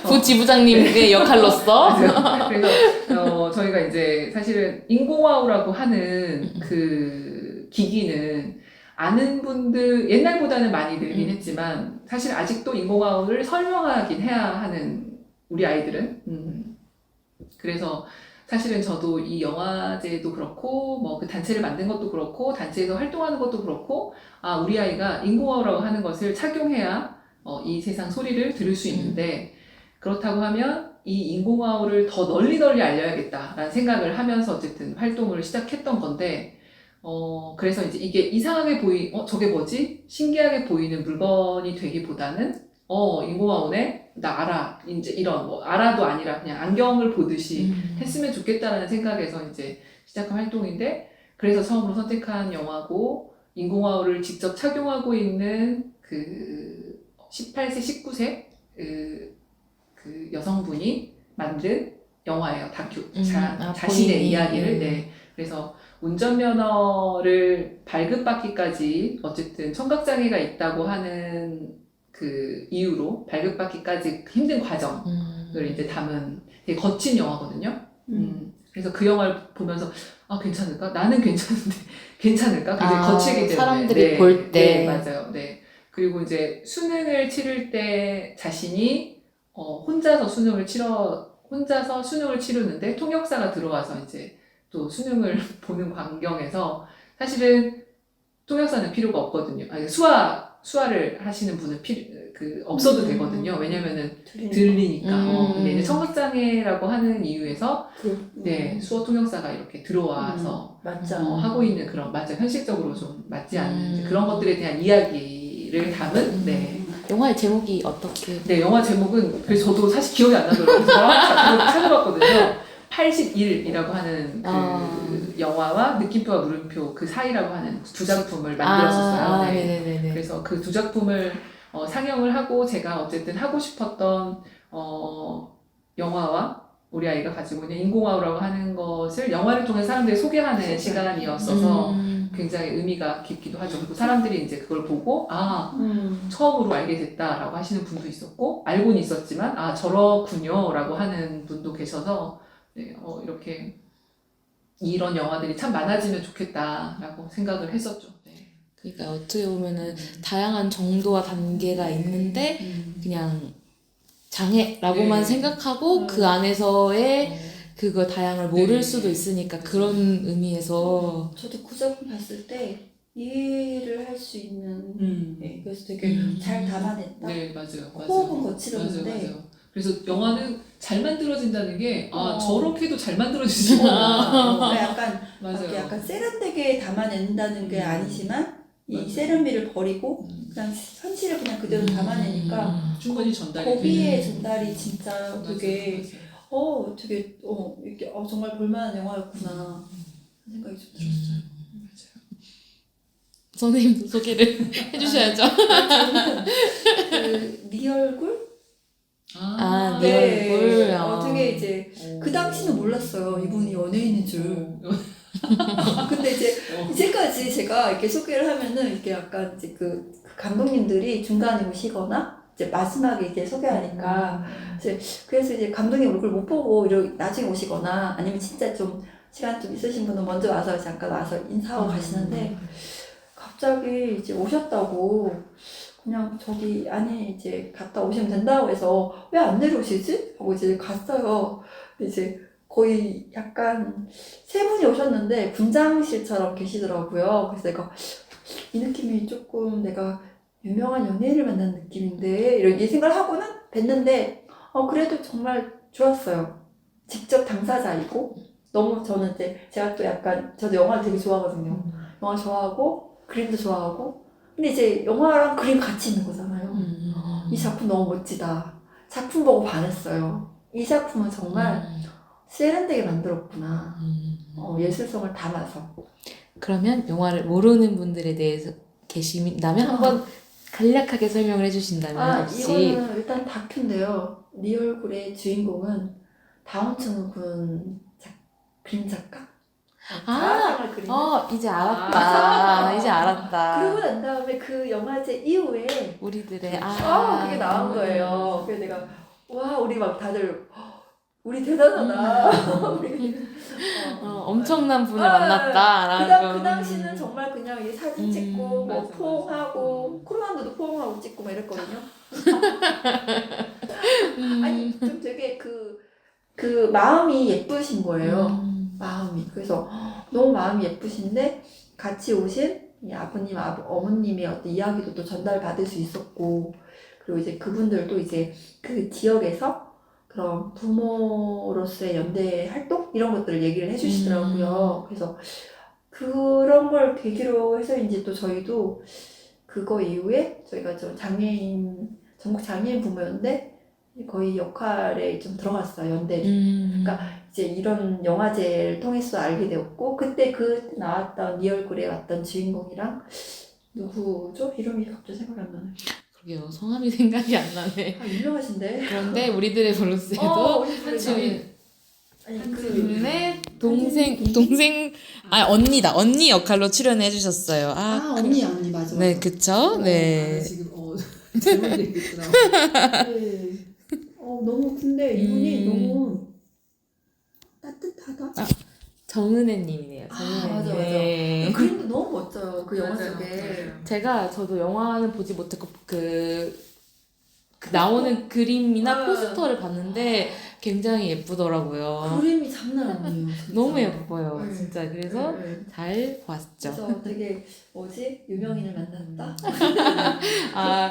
부지부장님의 역할로서 그래서 저희가 이제 사실은 인공와우라고 하는 그 기기는 아는 분들 옛날보다는 많이 늘긴 했지만 사실 아직도 인공와우를 설명하긴 해야 하는 우리 아이들은 그래서 사실은 저도 이 영화제도 그렇고 뭐 그 단체를 만든 것도 그렇고 단체에서 활동하는 것도 그렇고 우리 아이가 인공와우라고 하는 것을 착용해야 이 세상 소리를 들을 수 있는데 그렇다고 하면 이 인공와우를 더 널리 알려야겠다라는 생각을 하면서 어쨌든 활동을 시작했던 건데 그래서 이제 이게 이상하게 저게 뭐지? 신기하게 보이는 물건이 되기보다는 인공와우네? 나 알아. 이제 이런 알아도 아니라 그냥 안경을 보듯이 했으면 좋겠다라는 생각에서 이제 시작한 활동인데 그래서 처음으로 선택한 영화고 인공와우를 직접 착용하고 있는 그 18세, 19세 그 여성분이 만든 영화예요. 다큐. 자신의 본인이, 이야기를. 네. 그래서 운전면허를 발급받기까지 어쨌든 청각장애가 있다고 하는 그 이유로 발급받기까지 힘든 과정을 이제 담은 되게 거친 영화거든요. 그래서 그 영화를 보면서 아 괜찮을까? 나는 괜찮은데 괜찮을까? 굉장히 거치기 때문에 사람들이 볼 때. 네, 맞아요. 네. 그리고 이제 수능을 치를 때 자신이 혼자서 수능을 치르는데 통역사가 들어와서 이제 또 수능을 보는 광경에서 사실은 통역사는 필요가 없거든요. 아니, 수화를 하시는 분은 없어도 되거든요. 왜냐면은 들리니까. 근데 이제 청각장애라고 하는 이유에서 네, 수어 통역사가 이렇게 들어와서 맞죠. 하고 있는 그런 맞아 현실적으로 좀 맞지 않는 이제 그런 것들에 대한 이야기를 담은 네. 영화의 제목이 어떻게? 네, 영화 제목은 그래서 저도 사실 기억이 안 나더라고요. 그래서 찾아봤거든요. 81이라고 하는 그 영화와 느낌표와 물음표 그 사이라고 하는 두 작품을 만들었었어요. 네. 네네네. 그래서 그 두 작품을 상영을 하고 제가 어쨌든 하고 싶었던 영화와 우리 아이가 가지고 있는 인공화호라고 하는 것을 영화를 통해 사람들이 소개하는 시간이었어서 굉장히 의미가 깊기도 하죠. 그리고 사람들이 이제 그걸 보고 처음으로 알게 됐다라고 하시는 분도 있었고 알고는 있었지만 저렇군요라고 하는 분도 계셔서 네, 이렇게 이런 영화들이 참 많아지면 좋겠다라고 생각을 했었죠. 네. 그러니까 어떻게 보면은 다양한 정도와 단계가 있는데 그냥 장애라고만 네. 생각하고 그 안에서의 그거 다양을 모를 수도 있으니까 그런 의미에서 저도 그 작품 봤을 때 이해를 할 수 있는 네, 그래서 되게 잘 담아냈다. 네, 맞아요. 호흡은 거칠었는데 맞아요. 그래서 영화는 잘 만들어진다는 게 저렇게도 잘 만들어지시구나. 약간 맞아요. 약간 세련되게 담아낸다는 게 아니지만 이 맞아요. 세련미를 버리고 그냥 현실을 그냥 그대로 담아내니까 충분히 전달이 거기에 전달이 진짜 되게 맞아요. 되게 이렇게 정말 볼만한 영화였구나 생각이 좀 들었어요. 선생님도 소개를 해주셔야죠. 저는 네 얼굴? 네 얼굴. 되게 이제 그 당시는 몰랐어요. 이분이 연예인인 줄. 근데 이제까지 제가 이렇게 소개를 하면은 이렇게 약간 이제 그 감독님들이 중간에 오시거나 이제 마지막에 이제 소개하니까 그래서 이제 감독님 얼굴 못 보고 나중에 오시거나 아니면 진짜 좀 시간 좀 있으신 분은 먼저 와서 잠깐 와서 인사하고 가시는데 갑자기 이제 오셨다고 그냥 저기 안에 이제 갔다 오시면 된다고 해서 왜 안 내려오시지? 하고 이제 갔어요. 근데 이제 거의 약간 세 분이 오셨는데 분장실처럼 계시더라고요. 그래서 내가 이 느낌이 조금 내가 유명한 연예인을 만난 느낌인데 이런 생각을 하고는 뵀는데 그래도 정말 좋았어요. 직접 당사자이고 너무 저는 이제 제가 또 약간 저도 영화를 되게 좋아하거든요. 영화 좋아하고 그림도 좋아하고 근데 이제 영화랑 그림 같이 있는 거잖아요. 이 작품 너무 멋지다. 작품 보고 반했어요. 이 작품은 정말 세련되게 만들었구나. 예술성을 담아서. 그러면 영화를 모르는 분들에 대해서 계신다면 한번 간략하게 설명을 해주신다면 혹시 이거는 일단 다큐인데요. 네 얼굴의 주인공은 다운증후 군 그림 작가? 자아상을 그리는 이제 알았다. 이제 알았다. 그러고 난 다음에 그 영화제 이후에 우리들의 그게 나온 거예요. 그래서 내가 와 우리 막 다들 우리 대단하다. 엄청난 분을 만났다라고. 그 당시는 정말 그냥 이 사진 찍고 뭐 포옹하고 코로나도 포옹하고 찍고 막 이랬거든요. 아니 좀 되게 그 마음이 예쁘신 거예요. 마음이 그래서 너무 마음이 예쁘신데 같이 오신 이 아버님, 어머님의 어떤 이야기도 또 전달받을 수 있었고 그리고 이제 그분들도 이제 그 지역에서 그런 부모로서의 연대 활동 이런 것들을 얘기를 해주시더라고요. 그래서 그런 걸 계기로 해서인지 또 저희도 그거 이후에 저희가 좀 전국 장애인 부모였는데 거의 역할에 좀 들어갔어요. 연대를. 그러니까 이제 이런 영화제를 통해서 알게 되었고 그때 나왔던 네 얼굴에 왔던 주인공이랑 누구죠? 이름이 갑자기 생각이 안 나네. 그러게요. 성함이 생각이 안 나네. 유명하신데. 그런데 우리들의 블루스에도 우리 한 주인 아니 한지민의 동생 언니 역할로 출연해 주셨어요. 언니 맞아. 네, 그쵸? 네. 지금 잘못 얘기했구나. 네. 너무 근데 이분이 너무 따뜻하다. 정은혜님이네요. 맞아. 네. 그림도 너무 멋져요. 그 영화 맞아요, 속에. 맞아요. 저도 영화는 보지 못했고 그 나오는 그림이나 포스터를 봤는데 굉장히 예쁘더라고요. 그림이 장난 아니에요. 진짜. 너무 예뻐요, 네. 진짜. 그래서 네. 잘 봤죠. 그래서 되게 유명인을 만났다.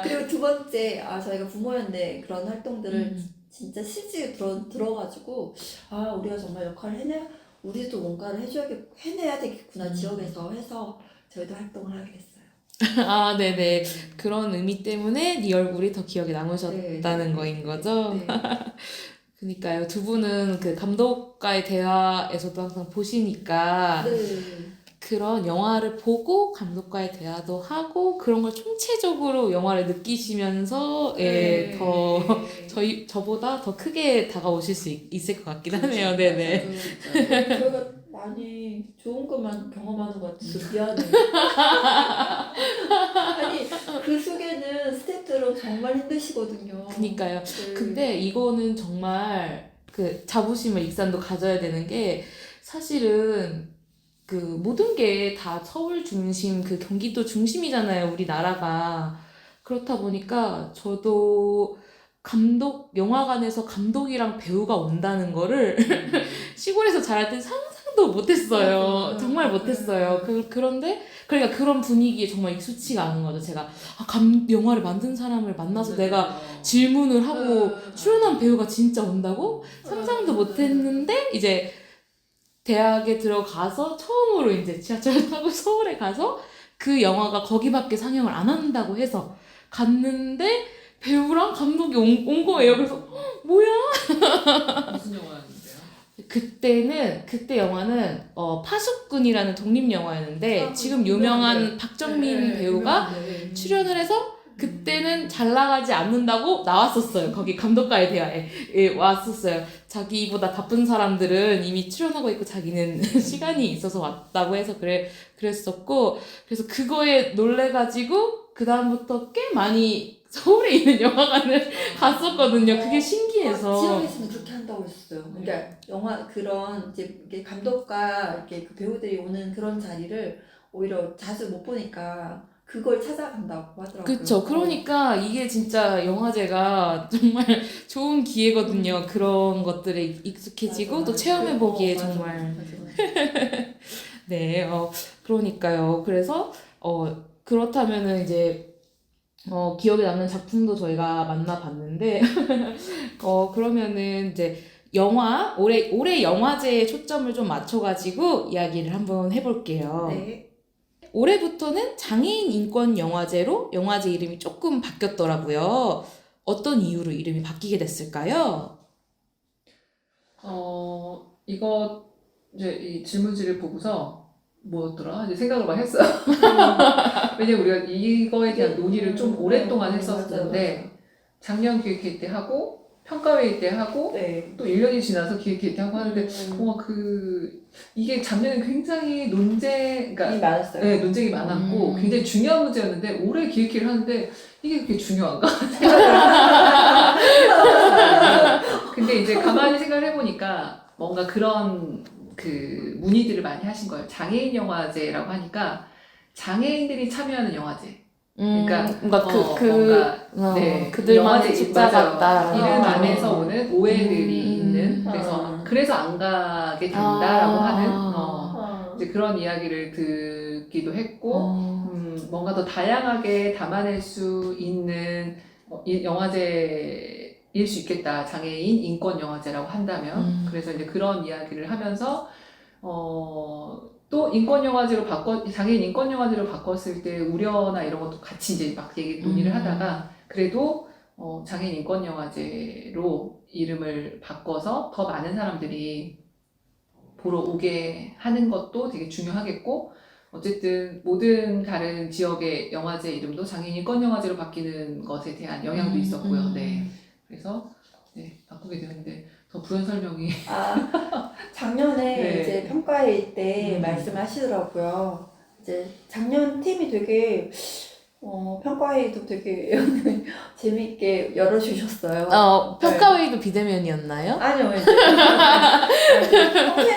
그리고 두 번째 저희가 부모연대 그런 활동들을 진짜 실제 들어가지고 우리가 정말 역할을 우리도 뭔가를 해내야 되겠구나 지역에서 해서 저희도 활동을 하게 됐어요. 네네. 그런 의미 때문에 네 얼굴이 더 기억에 남으셨다는 네. 거인 거죠? 네. 그러니까요. 두 분은 그 감독과의 대화에서도 항상 보시니까 네. 그런 영화를 보고 감독과의 대화도 하고 그런 걸 총체적으로 영화를 느끼시면서 더 저보다 더 크게 다가오실 수 있을 것 같긴 하네요. 네네. 저희가 많이 좋은 것만 경험하는 것 같아서 미안해. 아니 그 속에는 스태프들은 정말 힘드시거든요. 그니까요. 네. 근데 이거는 정말 그 자부심을 익산도 가져야 되는 게 사실은 그 모든 게 다 서울 중심, 그 경기도 중심이잖아요, 우리나라가. 그렇다 보니까 저도 영화관에서 감독이랑 배우가 온다는 거를 시골에서 자랄 때 상상도 못했어요. 맞아요. 정말 못했어요. 그런데, 그러니까 그런 분위기에 정말 익숙치가 않은 거죠. 제가, 영화를 만든 사람을 만나서 내가 질문을 하고 출연한 배우가 진짜 온다고? 상상도 못했는데, 이제, 대학에 들어가서 처음으로 이제 지하철 타고 서울에 가서 그 영화가 거기밖에 상영을 안 한다고 해서 갔는데 배우랑 감독이 온 거예요. 그래서 뭐야? 무슨 영화였는데요? 그때 영화는 파수꾼이라는 독립 영화였는데 지금 유명한 박정민 배우가 출연을 해서 그때는 잘 나가지 않는다고 나왔었어요. 거기 감독과의 대화에 왔었어요. 자기보다 바쁜 사람들은 이미 출연하고 있고 자기는 시간이 있어서 왔다고 해서 그랬었고 그래서 그거에 놀래가지고 그 다음부터 꽤 많이 서울에 있는 영화관을 갔었거든요. 그게 신기해서. 지역에서는 그렇게 한다고 했었어요. 그러니까 영화 그런 이제 감독과 이렇게 그 배우들이 오는 그런 자리를 오히려 자주 못 보니까 그걸 찾아간다고 하더라고요. 그쵸. 그러니까 이게 진짜 영화제가 정말 좋은 기회거든요. 그런 것들에 익숙해지고 맞아, 또 맞아. 체험해보기에 맞아, 정말. 맞아. 네, 그러니까요. 그래서, 그렇다면은 이제, 기억에 남는 작품도 저희가 만나봤는데, 그러면은 이제 올해 영화제에 초점을 좀 맞춰가지고 이야기를 한번 해볼게요. 네. 올해부터는 장애인 인권 영화제로 영화제 이름이 조금 바뀌었더라고요. 어떤 이유로 이름이 바뀌게 됐을까요? 이거 이제 이 질문지를 보고서 뭐였더라? 이제 생각을 많이 했어요. 왜냐면 우리가 이거에 대한 논의를 좀 오랫동안 했었는데 작년 기획회의 때 하고 평가회의 때 하고 네. 또 1년이 지나서 기획회의 때 하고 하는데 이게 작년에 굉장히 그러니까 많았어요. 네, 논쟁이 많았고 굉장히 중요한 문제였는데 올해 기획회의를 하는데 이게 그렇게 중요한가? 근데 이제 가만히 생각을 해보니까 뭔가 그런 그 문의들을 많이 하신 거예요. 장애인 영화제라고 하니까 장애인들이 참여하는 영화제. 그러니까 뭔가 네, 그들만의 영화제 집자 맞아요. 같다. 이름 안에서 오는 오해들이 있는 그래서 안 가게 된다라고 하는 이제 그런 이야기를 듣기도 했고 뭔가 더 다양하게 담아낼 수 있는 영화제일 수 있겠다. 장애인 인권 영화제라고 한다면 그래서 이제 그런 이야기를 하면서 또 장애인 인권 영화제로 바꿨을 때 우려나 이런 것도 같이 이제 막 논의를 하다가 그래도 장애인 인권 영화제로 이름을 바꿔서 더 많은 사람들이 보러 오게 하는 것도 되게 중요하겠고 어쨌든 모든 다른 지역의 영화제 이름도 장애인 인권 영화제로 바뀌는 것에 대한 영향도 있었고요. 네. 그래서 네, 바꾸게 되는데 더 부연 설명이. 작년에 네. 이제 평가회의 때 음. 말씀하시더라고요. 이제 작년 팀이 되게 평가회의도 되게 재밌게 열어주셨어요. 평가회의도 비대면이었나요? 아니요, 이제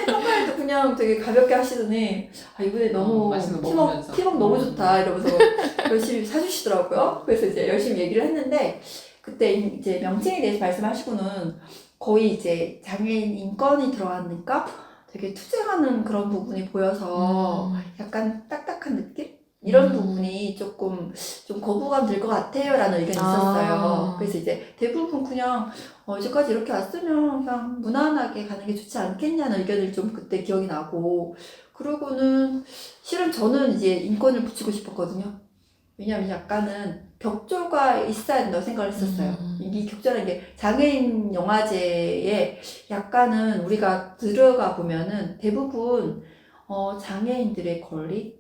평가회도 그냥 되게 가볍게 하시더니 이번에 너무 맛있는 거 먹으면서. 팀워크 너무 좋다 이러면서 열심히 사주시더라고요. 그래서 이제 열심히 얘기를 했는데 그때 이제 명칭에 대해서 말씀하시고는 거의 이제 장애인 인권이 들어가니까 되게 투쟁하는 그런 부분이 보여서 약간 딱딱한 느낌? 이런 부분이 조금 좀 거부감 들 것 같아요 라는 의견이 있었어요. 그래서 이제 대부분 그냥 이제까지 이렇게 왔으면 그냥 무난하게 가는 게 좋지 않겠냐는 의견을 좀 그때 기억이 나고, 그러고는 실은 저는 이제 인권을 붙이고 싶었거든요. 왜냐면 약간은 격조가 있어야 된다고 생각을 했었어요. 이 격조라는 게 장애인 영화제에 약간은 우리가 들어가 보면은 대부분 장애인들의 권리,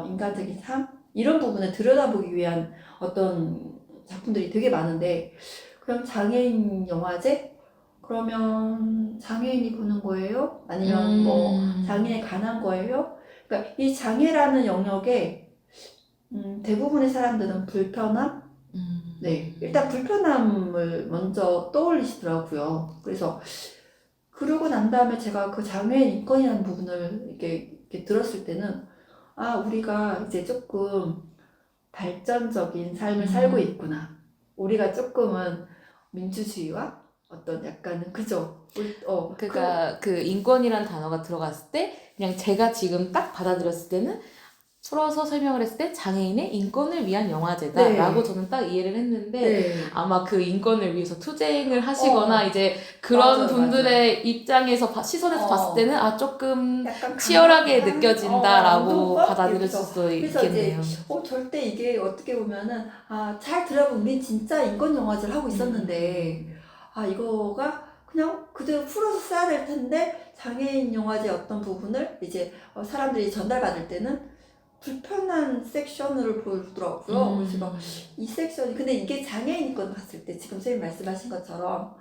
인간적인 삶 이런 부분을 들여다보기 위한 어떤 작품들이 되게 많은데, 그럼 장애인 영화제? 그러면 장애인이 보는 거예요? 아니면 뭐 장애에 관한 거예요? 그러니까 이 장애라는 영역에 대부분의 사람들은 불편함? 네, 일단 불편함을 먼저 떠올리시더라고요. 그래서 그러고 난 다음에 제가 그 장애인 인권이라는 부분을 이렇게 들었을 때는 우리가 이제 조금 발전적인 삶을 살고 있구나. 우리가 조금은 민주주의와 어떤 약간은 그죠? 그러니까 그 인권이란 단어가 들어갔을 때 그냥 제가 지금 딱 받아들였을 때는 풀어서 설명을 했을 때 장애인의 인권을 위한 영화제다 라고 저는 딱 이해를 했는데 아마 그 인권을 위해서 투쟁을 하시거나 이제 그런 맞아요, 분들의 입장에서 시선에서 봤을 때는 조금 약간 치열하게 강력한, 느껴진다라고 운동법? 받아들일 그렇죠. 수도 그래서 있겠네요. 절대 이게 어떻게 보면은 잘 들어보면 우린 진짜 인권 영화제를 하고 있었는데 이거가 그냥 그대로 풀어서 써야 될 텐데 장애인 영화제 어떤 부분을 이제 사람들이 전달받을 때는 불편한 섹션으로 보여주더라고요. 그래서 제가 이 섹션이 근데 이게 장애인 인권 봤을 때 지금 선생님 말씀하신 것처럼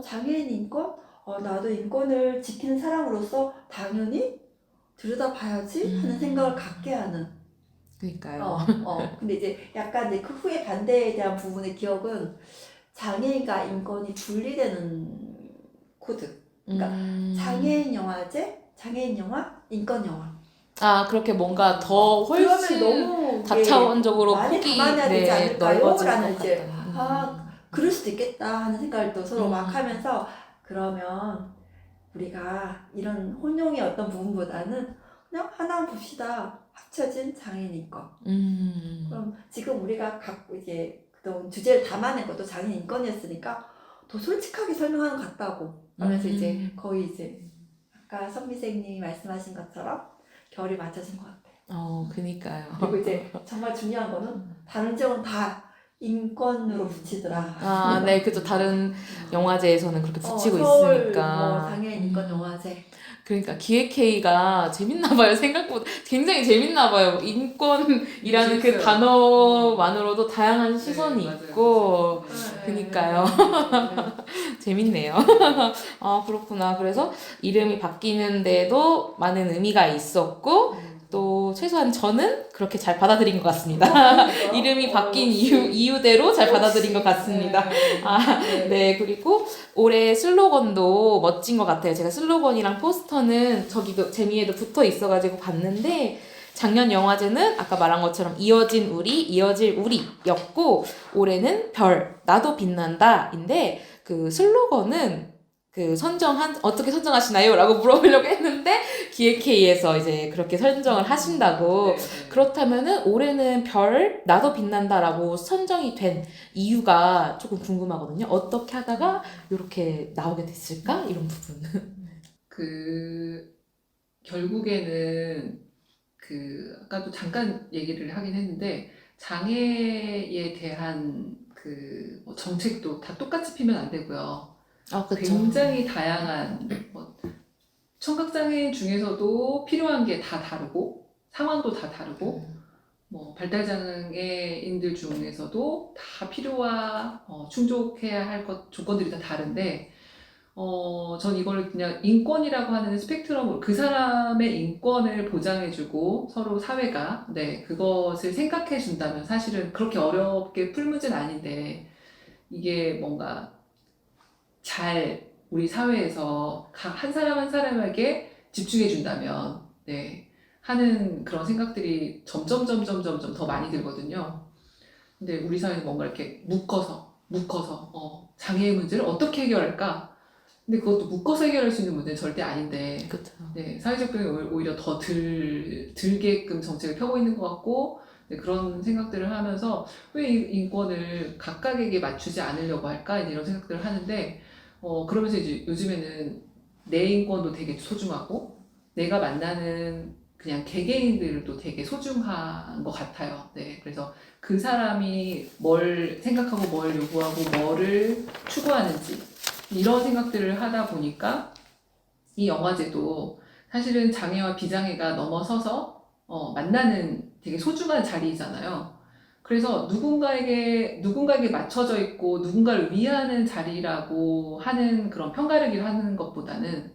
장애인 인권? 나도 인권을 지키는 사람으로서 당연히 들여다봐야지 하는 생각을 갖게 하는. 그러니까요. 근데 이제 약간 이제 그 후에 반대에 대한 부분의 기억은 장애인과 인권이 분리되는 코드. 그러니까 장애인 영화제, 장애인 영화, 인권 영화. 그렇게 뭔가 더 훨씬 너무 다차원적으로 많이 폭이 담아내야 되지 않을까요? 넓어질 라는 것 이제 같다. 그럴 수도 있겠다 하는 생각을 또 서로 막 하면서, 그러면 우리가 이런 혼용의 어떤 부분보다는 그냥 하나 봅시다. 합쳐진 장애인 인권. 그럼 지금 우리가 갖고 이제 그동안 주제를 담아낸 것도 장애인 인권이었으니까 더 솔직하게 설명하는 것 같다고 하면서 이제 거의 이제 아까 선미생님이 말씀하신 것처럼 결이 맞춰진 것 같아요. 그니까요. 그리고 이제 정말 중요한 거는 다른 지역은 다 인권으로 붙이더라. 네, 그죠. 다른 영화제에서는 그렇게 붙이고 서울 있으니까. 장애인 인권 영화제. 그러니까 기획회의가 재밌나봐요. 생각보다 굉장히 재밌나봐요. 인권이라는 그 단어만으로도 다양한 시선이 있고. 그니까요. 재밌네요. 그렇구나. 그래서 이름이 바뀌는데도 많은 의미가 있었고, 또 최소한 저는 그렇게 잘 받아들인 것 같습니다. 이름이 바뀐 이유대로 잘 받아들인 것 같습니다. 네. 그리고 올해 슬로건도 멋진 것 같아요. 제가 슬로건이랑 포스터는 저기도 재미에도 붙어 있어가지고 봤는데, 작년 영화제는 아까 말한 것처럼 이어진 우리, 이어질 우리였고, 올해는 별, 나도 빛난다인데, 그 슬로건은 어떻게 선정하시나요? 라고 물어보려고 했는데, 기획회의에서 이제 그렇게 선정을 하신다고. 그렇다면은 올해는 별, 나도 빛난다라고 선정이 된 이유가 조금 궁금하거든요. 어떻게 하다가 이렇게 나오게 됐을까? 이런 부분. 결국에는 아까도 잠깐 얘기를 하긴 했는데, 장애에 대한 정책도 다 똑같이 피면 안 되고요. 그쵸. 굉장히 다양한 청각장애 중에서도 필요한 게 다 다르고 상황도 다 다르고 발달장애인들 중에서도 다 필요와 충족해야 할 조건들이 다 다른데 전 이걸 그냥 인권이라고 하는 스펙트럼으로 그 사람의 인권을 보장해주고 서로 사회가 네, 그것을 생각해준다면 사실은 그렇게 어렵게 풀 문제는 아닌데 이게 뭔가 잘 우리 사회에서 한 사람 한 사람에게 집중해준다면 네, 하는 그런 생각들이 점점 더 많이 들거든요. 근데 우리 사회는 뭔가 이렇게 묶어서 장애의 문제를 어떻게 해결할까? 근데 그것도 묶어서 해결할 수 있는 문제는 절대 아닌데 그렇죠. 네, 사회적 병이 오히려 더 들게끔 정책을 펴고 있는 것 같고 네, 그런 생각들을 하면서 왜 이 인권을 각각에게 맞추지 않으려고 할까 이런 생각들을 하는데 그러면서 이제 요즘에는 내 인권도 되게 소중하고 내가 만나는 그냥 개개인들도 되게 소중한 것 같아요. 네, 그래서 그 사람이 뭘 생각하고 뭘 요구하고 뭐를 추구하는지 이런 생각들을 하다 보니까 이 영화제도 사실은 장애와 비장애가 넘어서서 만나는 되게 소중한 자리잖아요. 그래서 누군가에게 맞춰져 있고 누군가를 위하는 자리라고 하는 그런 편가르기를 하는 것보다는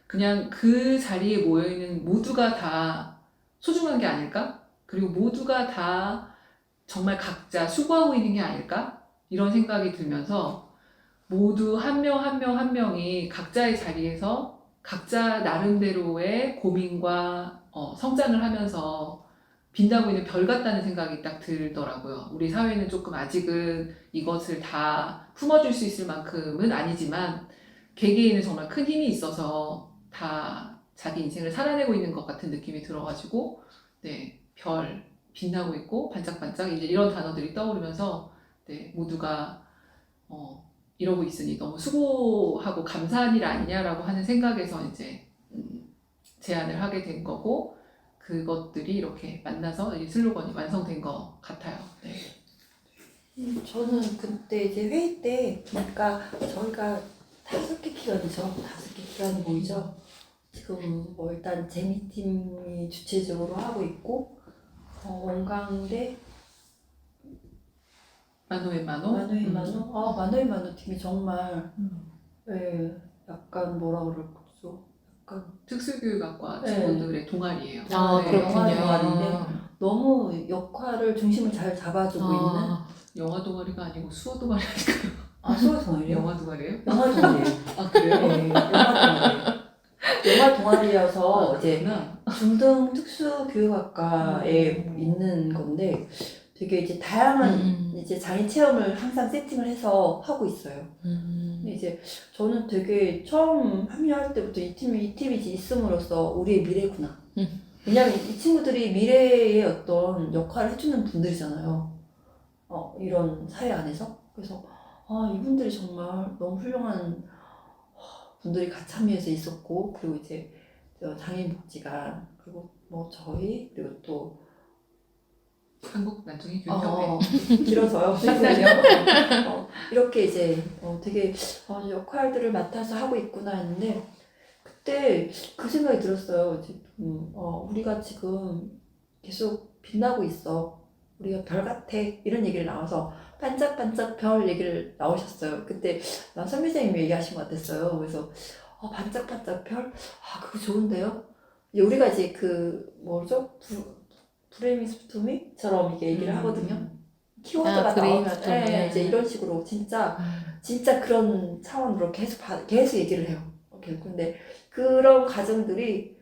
그냥 그 자리에 모여있는 모두가 다 소중한 게 아닐까? 그리고 모두가 다 정말 각자 수고하고 있는 게 아닐까? 이런 생각이 들면서 모두 한 명 한 명이 각자의 자리에서 각자 나름대로의 고민과 성장을 하면서 빛나고 있는 별 같다는 생각이 딱 들더라고요. 우리 사회는 조금 아직은 이것을 다 품어줄 수 있을 만큼은 아니지만 개개인은 정말 큰 힘이 있어서 다 자기 인생을 살아내고 있는 것 같은 느낌이 들어가지고 네, 별 빛나고 있고 반짝반짝 이제 이런 단어들이 떠오르면서 네, 모두가 이러고 있으니 너무 수고하고 감사한 일 아니냐라고 하는 생각에서 이제 제안을 하게 된 거고 그것들이 이렇게 만나서 이 슬로건이 완성된 것 같아요. 네. 저는 그때 이제 회의 때 보니까 저희가 5개 기관이죠. 5개 기관이 모이죠. 지금 뭐 일단 재미팀이 주체적으로 하고 있고 원광대 만호의 만호의 만호 만호의 만호 팀이 정말 예, 약간 뭐라 그럴까죠? 약간 특수교육학과 네. 친구들의 동아리예요. 아, 네, 그렇군요. 영화 동아리인데 너무 역할을 중심을 잘 잡아주고 있는 영화 동아리가 아니고 수어 동아리니까요. 수어 동아리요? 영화 동아리예요? 영화 동아리예요. 아 그래요? 네, 영화 동아리. 영화 동아리여서 이제 그렇구나. 중등 특수교육학과에 있는 건데 되게 이제 다양한 이제 장애 체험을 항상 세팅을 해서 하고 있어요. 근데 이제 저는 되게 처음 합류할 때부터 이 팀이 있음으로써 우리의 미래구나. 왜냐면 이 친구들이 미래의 어떤 역할을 해주는 분들이잖아요. 이런 사회 안에서. 그래서 이분들이 정말 너무 훌륭한 분들이 같이 참여해서 있었고, 그리고 이제 장애인복지관, 그리고 뭐 저희, 그리고 또 한국 난청이 교육협회. 길어서요. สั้요 이렇게 이제 되게 역할들을 맡아서 하고 있구나 했는데 그때 그 생각이 들었어요. 우리가 지금 계속 빛나고 있어. 우리가 별 같아. 이런 얘기를 나와서 반짝반짝 별 얘기를 나오셨어요. 그때 난 선배님이 얘기하신 것 같았어요. 그래서 반짝반짝 별? 그거 좋은데요? 이제 우리가 이제 그 뭐죠? 브레인스토밍처럼 이게 얘기를 하거든요. 키워드가 나오면 이제 이런 식으로 진짜 그런 차원으로 계속 얘기를 해요. 근데 그런 과정들이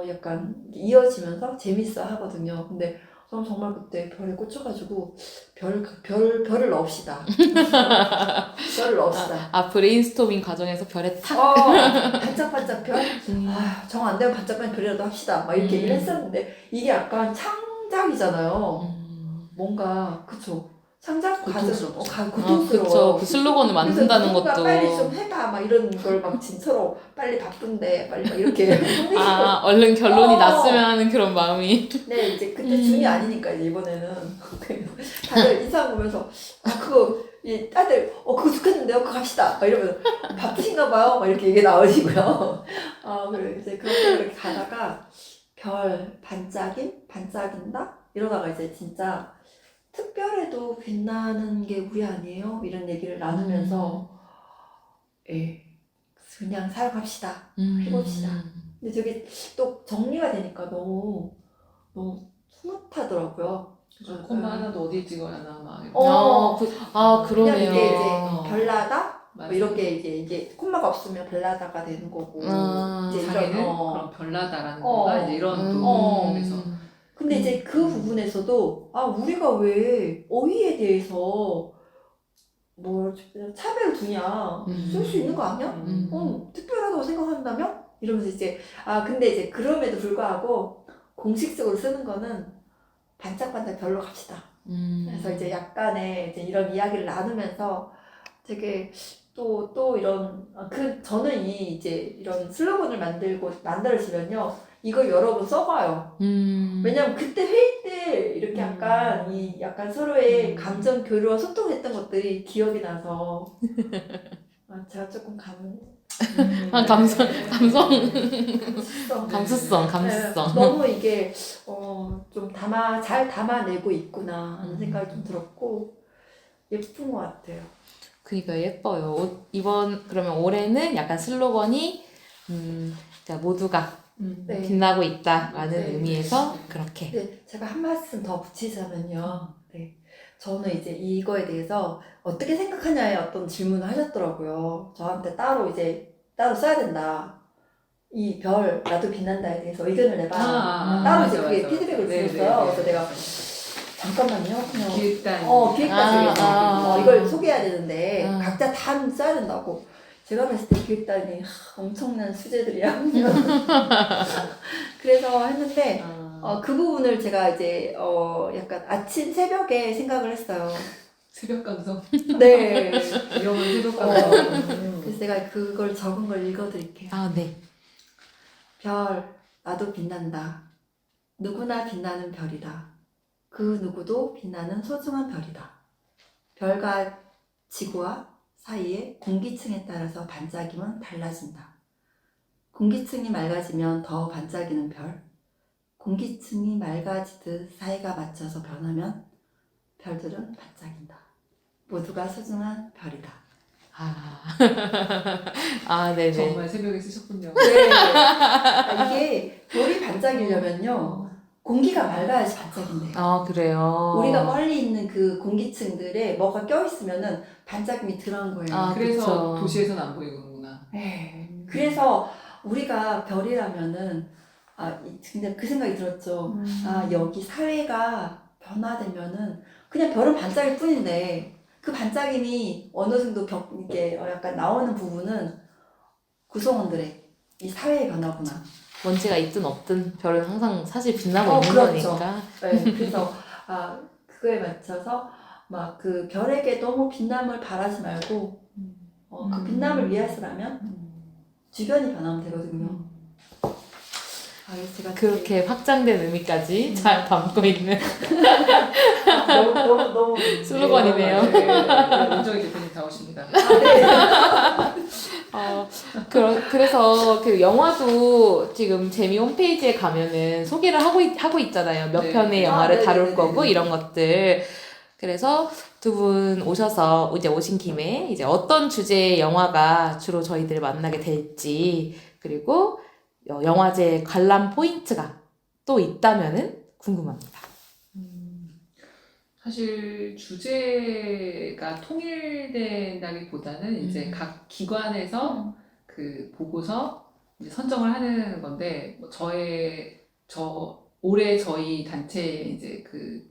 약간 이어지면서 재밌어 하거든요. 근데 저는 정말 그때 별에 꽂혀가지고 별을 넣읍시다. 별을 넣읍시다. 브레인스토밍 과정에서 별에 탁. 반짝반짝 별? 정 안 되면 반짝반짝 별이라도 합시다. 막 이렇게 얘기를 했었는데 이게 약간 창작이잖아요. 뭔가 그쵸. 창작 고통스럽죠. 고통스러워요. 그쵸. 그 슬로건을 만든다는 그래서 것도. 빨리 좀 해봐 막 이런 걸 막 진짜로 빨리 바쁜데 빨리 막 이렇게 얼른 결론이 났으면 하는 그런 마음이. 네 이제 그때 중이 아니니까 이제 이번에는 다들 인사 보면서 그거 다들 그거 좋겠는데요 그거 갑시다 막 이러면서 바쁘신가 봐요 막 이렇게 얘기 나오시고요. 그래 이제 그렇게 가다가 별 반짝인다 이러다가 이제 진짜 특별해도 빛나는 게 우리 아니에요? 이런 얘기를 나누면서 그냥 살아갑시다. 해봅시다. 근데 저게 또 정리가 되니까 너무 스무트하더라고요. 좀 콤마 하나도 어디에 찍어야나 막 이렇게. 아, 그냥 그러네요. 이게 이제 어. 별나다 뭐 맞아요. 이렇게 이제 콤마가 없으면 별나다가 되는 거고. 이제 자기는 이런 그럼 별나다라는 어. 건가 이제 이런 또 어. 그래서 근데 이제 그 부분에서도 우리가 왜 어휘에 대해서 뭐 차별을 두냐 쓸 수 있는 거 아니야? 특별하다고 생각한다면? 이러면서 이제 근데 이제 그럼에도 불구하고 공식적으로 쓰는 거는 반짝반짝 별로 갑시다. 그래서 이제 약간의 이제 이런 이야기를 나누면서 되게 또 이런 저는 이제 이런 슬로건을 만들어주면요 이걸 여러 번 써봐요. 왜냐면 그때 회의 때 이렇게 약간 서로의 감정 교류와 소통했던 것들이 기억이 나서 제가 조금 감성. 감수성. 네, 너무 이게 좀 잘 담아내고 있구나 하는 생각이 좀 들었고 예쁜 것 같아요. 그러니까 예뻐요. 그러면 올해는 약간 슬로건이 자, 모두가 네. 빛나고 있다라는 네. 의미에서 그렇게. 네, 제가 한 말씀 더 붙이자면요. 네, 저는 이제 이거에 대해서 어떻게 생각하냐에 어떤 질문을 하셨더라고요. 저한테 따로 써야 된다. 이 별, 나도 빛난다에 대해서 의견을 내봐. 따로 이제 그게 피드백을 주셨어요. 그래서 내가 잠깐만요. 그냥 기획단에서 이걸 소개해야 되는데 각자 다 써야 된다고. 제가 봤을 때 기획단이 엄청난 수제들이야. 그래서 했는데 그 부분을 제가 이제 약간 아침 새벽에 생각을 했어요. 새벽 감성. 네. 위험한 새벽 감성. 그래서 제가 그걸 적은 걸 읽어드릴게요. 네. 별, 나도 빛난다. 누구나 빛나는 별이다. 그 누구도 빛나는 소중한 별이다. 별과 지구와 사이의 공기층에 따라서 반짝임은 달라진다. 공기층이 맑아지면 더 반짝이는 별, 공기층이 맑아지듯 사이가 맞춰서 변하면 별들은 반짝인다. 모두가 소중한 별이다. 네네. 정말 새벽에 쓰셨군요. 네. 이게 별이 반짝이려면요. 공기가 맑아야지 반짝인대요. 그래요. 우리가 멀리 있는 그 공기층들에 뭐가 껴있으면은 반짝임이 덜한 거예요. 그래서 그쵸. 도시에서는 안 보이는구나. 네. 그래서 우리가 별이라면은 근데 그 생각이 들었죠. 여기 사회가 변화되면은 그냥 별은 반짝일 뿐인데 그 반짝임이 어느 정도 이게 약간 나오는 부분은 구성원들의 이 사회의 변화구나. 먼지가 있든 없든 별은 항상 사실 빛나고 있는 그렇죠. 거니까. 네, 그래서 그거에 맞춰서 막 그 별에게 너무 빛남을 바라지 말고 그 빛남을 위해서라면 주변이 변하면 되거든요. 그래서 제가 그렇게 확장된 의미까지 잘 담고 있는 너무 슬로건이네요. 은정이 대표님 다 오십니다. 그래서 그 영화도 지금 재미 홈페이지에 가면은 소개를 하고 있잖아요. 몇 네. 편의 영화를 다룰 네네네네. 거고 이런 것들. 그래서 두 분 오셔서 이제 오신 김에 이제 어떤 주제의 영화가 주로 저희들 만나게 될지 그리고 영화제 관람 포인트가 또 있다면은 궁금합니다. 사실 주제가 통일된다기보다는 이제 각 기관에서 그 보고서 이제 선정을 하는 건데 올해 저희 단체에 이제 그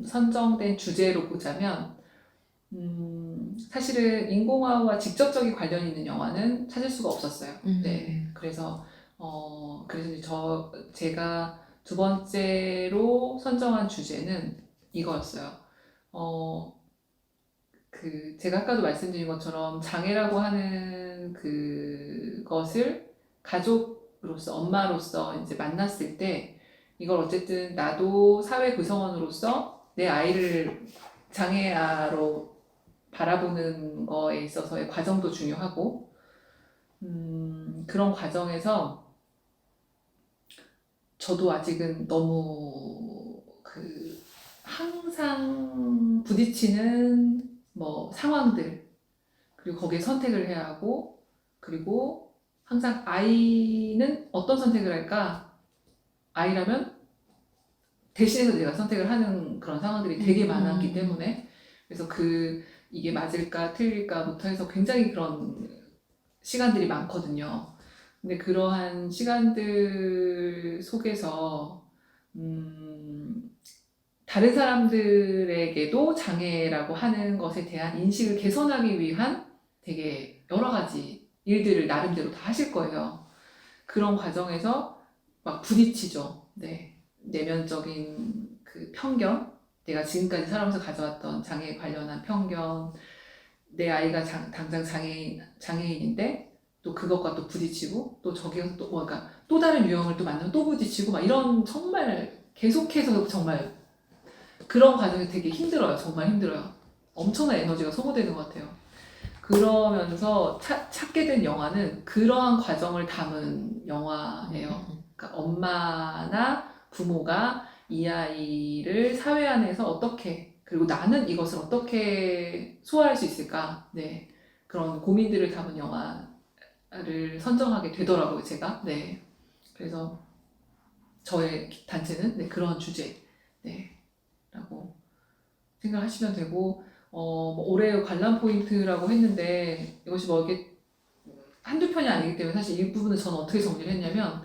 선정된 주제로 보자면 사실은 인공화와 직접적인 관련이 있는 영화는 찾을 수가 없었어요. 네, 그래서 이제 제가 두 번째로 선정한 주제는 이거였어요. 제가 아까도 말씀드린 것처럼 장애라고 하는 그것을 가족으로서, 엄마로서 이제 만났을 때 이걸 어쨌든 나도 사회 구성원으로서 내 아이를 장애아로 바라보는 거에 있어서의 과정도 중요하고, 그런 과정에서 저도 아직은 너무 항상 부딪히는 뭐 상황들, 그리고 거기에 선택을 해야 하고, 그리고 항상 아이는 어떤 선택을 할까? 아이라면 대신해서 내가 선택을 하는 그런 상황들이 되게 많았기 때문에 그래서 이게 맞을까 틀릴까부터 해서 굉장히 그런 시간들이 많거든요. 근데 그러한 시간들 속에서 다른 사람들에게도 장애라고 하는 것에 대한 인식을 개선하기 위한 되게 여러 가지 일들을 나름대로 다 하실 거예요. 그런 과정에서 막 부딪히죠. 네. 내면적인 그 편견, 내가 지금까지 살아오면서 가져왔던 장애에 관련한 편견, 내 아이가 당장 장애인인데 또 그것과 또 부딪히고 또 저기서 또 그러니까 또 다른 유형을 또 만나면 또 부딪히고 막 이런 정말 계속해서 정말 그런 과정이 되게 힘들어요. 정말 힘들어요. 엄청난 에너지가 소모되는 것 같아요. 그러면서 찾게 된 영화는 그러한 과정을 담은 영화예요. 그러니까 엄마나 부모가 이 아이를 사회 안에서 어떻게 그리고 나는 이것을 어떻게 소화할 수 있을까? 네. 그런 고민들을 담은 영화를 선정하게 되더라고요, 제가. 네. 그래서 저의 단체는 네, 그런 주제. 네. 라고 생각하시면 되고, 뭐 올해의 관람 포인트라고 했는데, 이것이 뭐 이게 한두 편이 아니기 때문에 사실 일부분을 저는 어떻게 정리를 했냐면,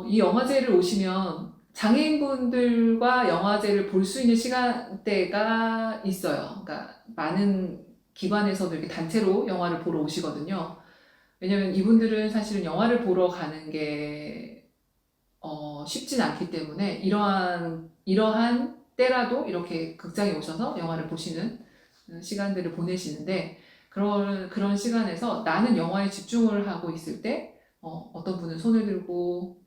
이 영화제를 오시면 장애인분들과 영화제를 볼 수 있는 시간대가 있어요. 그러니까 많은 기관에서도 이렇게 단체로 영화를 보러 오시거든요. 왜냐면 이분들은 사실은 영화를 보러 가는 게 쉽진 않기 때문에 이러한 때라도 이렇게 극장에 오셔서 영화를 보시는 시간들을 보내시는데 그런 시간에서 나는 영화에 집중을 하고 있을 때 어떤 분은 손을 들고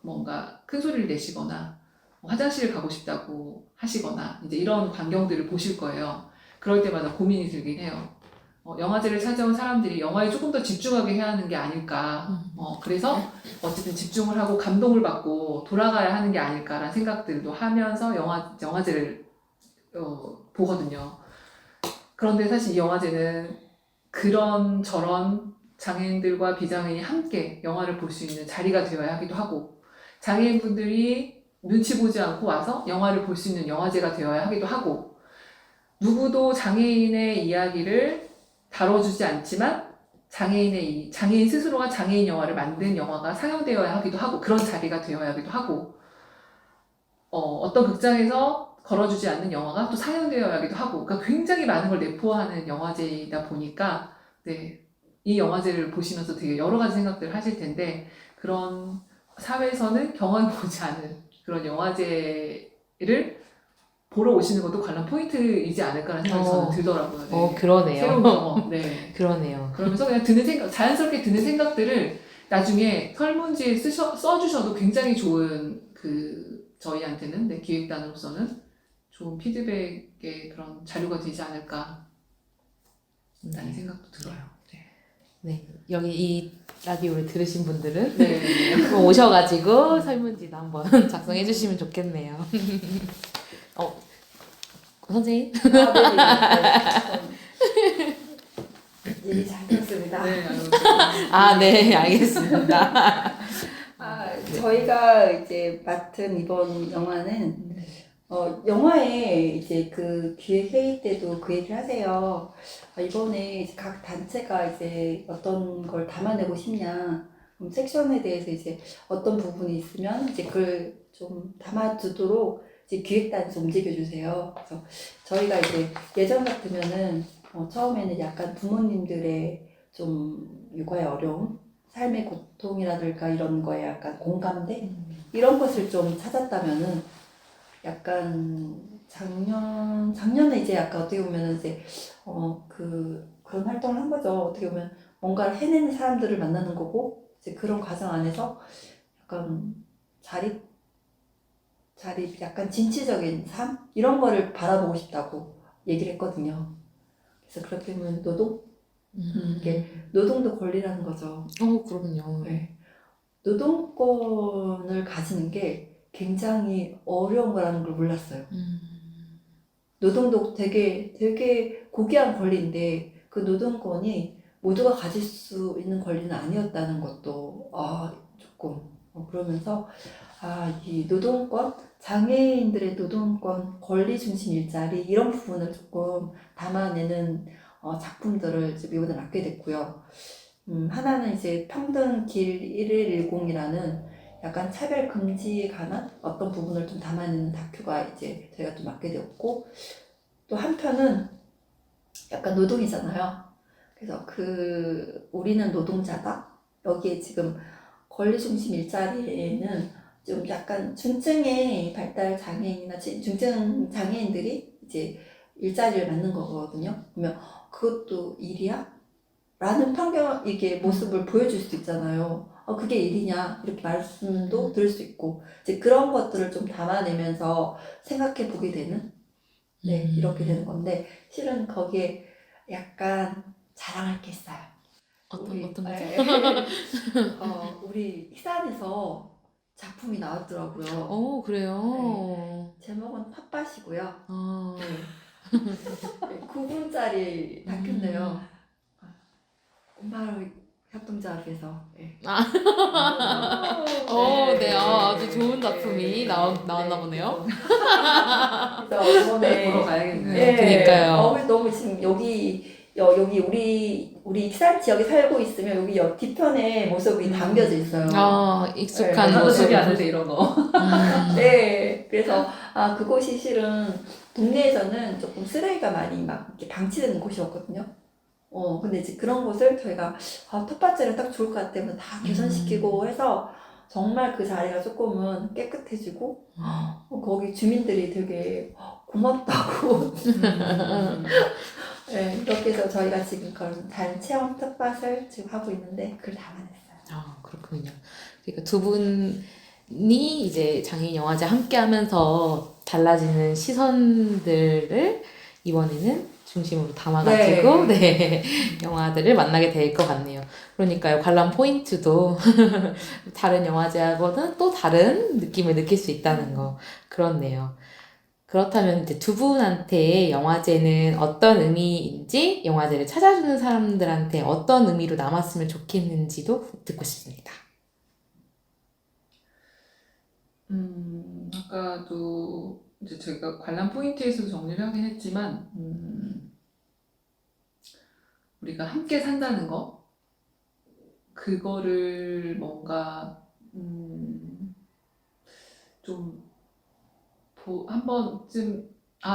뭔가 큰 소리를 내시거나 화장실을 가고 싶다고 하시거나 이제 이런 광경들을 보실 거예요. 그럴 때마다 고민이 들긴 해요. 영화제를 찾아온 사람들이 영화에 조금 더 집중하게 해야 하는 게 아닐까. 그래서 어쨌든 집중을 하고 감동을 받고 돌아가야 하는 게 아닐까라는 생각들도 하면서 영화제를 보거든요. 그런데 사실 이 영화제는 그런 저런 장애인들과 비장애인이 함께 영화를 볼 수 있는 자리가 되어야 하기도 하고 장애인분들이 눈치 보지 않고 와서 영화를 볼 수 있는 영화제가 되어야 하기도 하고 누구도 장애인의 이야기를 다뤄주지 않지만 장애인 스스로가 장애인 영화를 만든 영화가 상영되어야 하기도 하고 그런 자리가 되어야 하기도 하고 어떤 극장에서 걸어주지 않는 영화가 또 상영되어야 하기도 하고 그러니까 굉장히 많은 걸 내포하는 영화제이다 보니까 네, 이 영화제를 보시면서 되게 여러 가지 생각들을 하실 텐데 그런 사회에서는 경험해보지 않은 그런 영화제를 보러 오시는 것도 관람 포인트이지 않을까라는 생각이 저는 들더라고요. 네. 그러네요. 새로운 경험. 네. 그러네요. 그러면서 그냥 자연스럽게 드는 생각들을 나중에 설문지에 써주셔도 굉장히 좋은 저희한테는 네, 기획단으로서는 좋은 피드백의 그런 자료가 되지 않을까 라는 생각도 들어요. 네, 여기 이 라디오를 들으신 분들은 네. 한번 오셔가지고 설문지도 한번 작성해 주시면 좋겠네요. 선생님? 일이 잘 됐습니다. 네, 네, 알겠습니다. 저희가 이제 맡은 이번 영화는 영화에 이제 그 기획 회의 때도 그 얘기를 하세요. 이번에 이제 각 단체가 이제 어떤 걸 담아내고 싶냐, 그럼 섹션에 대해서 이제 어떤 부분이 있으면 이제 그걸 좀 담아두도록 이제 기획단에서 움직여주세요. 그래서 저희가 이제 예전 같으면은 처음에는 약간 부모님들의 좀 육아의 어려움, 삶의 고통이라든가 이런 거에 약간 공감대 이런 것을 좀 찾았다면은 약간 작년에 이제 약간 어떻게 보면은 이제 그런 활동을 한 거죠. 어떻게 보면 뭔가를 해내는 사람들을 만나는 거고 이제 그런 과정 안에서 약간 자립 약간 진취적인 삶 이런 거를 바라보고 싶다고 얘기를 했거든요. 그래서 그렇게 보면 이게 노동도 권리라는 거죠. 그럼요. 네. 노동권을 가지는 게 굉장히 어려운 거라는 걸 몰랐어요. 노동도 되게 고귀한 권리인데 그 노동권이 모두가 가질 수 있는 권리는 아니었다는 것도 조금 그러면서 이 노동권, 장애인들의 노동권, 권리 중심 일자리 이런 부분을 조금 담아내는 작품들을 지금 이번에 맡게 됐고요. 하나는 이제 평등 길 1110이라는 약간 차별 금지에 관한 어떤 부분을 좀 담아내는 다큐가 이제 저희가 또 맡게 되었고, 또 한편은 약간 노동이잖아요. 그래서 우리는 노동자다. 여기에 지금 권리 중심 일자리에는 좀 약간 중증의 발달 장애인이나 중증 장애인들이 이제 일자리를 맡는 거거든요. 그러면 그것도 일이야? 라는 이게 모습을 보여줄 수 있잖아요. 그게 일이냐? 이렇게 말씀도 들을 수 있고, 이제 그런 것들을 좀 담아내면서 생각해 보게 되는, 이렇게 되는 건데, 실은 거기에 약간 자랑할 게 있어요. 어떤 거죠? 우리 익산에서 작품이 나왔더라고요. 그래요. 제목은 텃밭이고요. 아, 9분짜리 다큐인데요. 바로 협동조합에서. 네, 아주 좋은 작품이 나왔나 보네요. 그래서 이번에 보러 가야겠네요. 그러니까요. 너무 지금 여기 우리 익산 지역에 살고 있으면 여기 옆 뒤편에 모습이 담겨져 있어요. 익숙한 나도 모습. 되게 아는데 이런 거. 네, 그래서 그곳이 실은 동네에서는 조금 쓰레기가 많이 막 이렇게 방치되는 곳이었거든요. 근데 이제 그런 곳을 저희가 텃밭질은 딱 좋을 것 같다면 다 개선시키고 해서 정말 그 자리가 조금은 깨끗해지고 거기 주민들이 되게 고맙다고 네, 그렇게 해서 저희가 지금 그런 단 체험 텃밭을 지금 하고 있는데 그걸 담아냈어요. 그렇군요. 그러니까 두 분이 이제 장애인 영화제 함께 하면서 달라지는 시선들을 이번에는 중심으로 담아가지고 영화들을 만나게 될 것 같네요. 그러니까요, 관람 포인트도 다른 영화제하고는 또 다른 느낌을 느낄 수 있다는 거 그렇네요. 그렇다면 이제 두 분한테 영화제는 어떤 의미인지, 영화제를 찾아주는 사람들한테 어떤 의미로 남았으면 좋겠는지도 듣고 싶습니다. 아까도 이제 제가 관람 포인트에서도 정리를 하긴 했지만, 우리가 함께 산다는 거, 그거를 뭔가, 좀, 한 번쯤,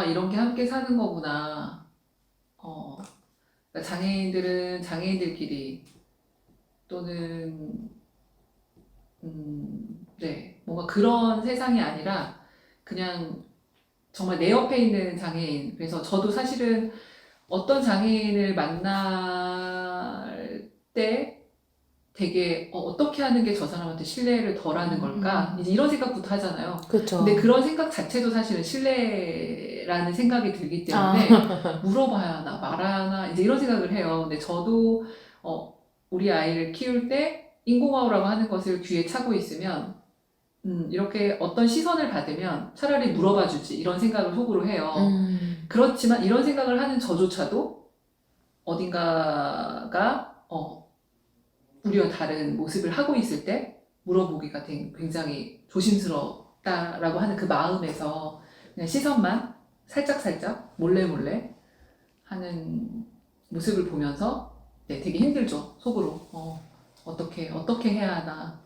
이런 게 함께 사는 거구나. 그러니까 장애인들은 장애인들끼리, 또는, 뭔가 그런 세상이 아니라, 그냥 정말 내 옆에 있는 장애인. 그래서 저도 사실은 어떤 장애인을 만날 때 되게 어떻게 하는 게 저 사람한테 신뢰를 덜하는 걸까? 이제 이런 생각부터 하잖아요. 그렇죠. 근데 그런 생각 자체도 사실은 신뢰라는 생각이 들기 때문에 물어봐야 하나 말아야 하나 이제 이런 생각을 해요. 근데 저도 우리 아이를 키울 때 인공화호라고 하는 것을 귀에 차고 있으면 이렇게 어떤 시선을 받으면 차라리 물어봐 주지 이런 생각을 속으로 해요. 그렇지만 이런 생각을 하는 저조차도 어딘가가 우리와 다른 모습을 하고 있을 때 물어보기가 굉장히 조심스럽다라고 하는 그 마음에서 그냥 시선만 살짝살짝 몰래 하는 모습을 보면서 되게 힘들죠. 속으로 어떻게 해야 하나.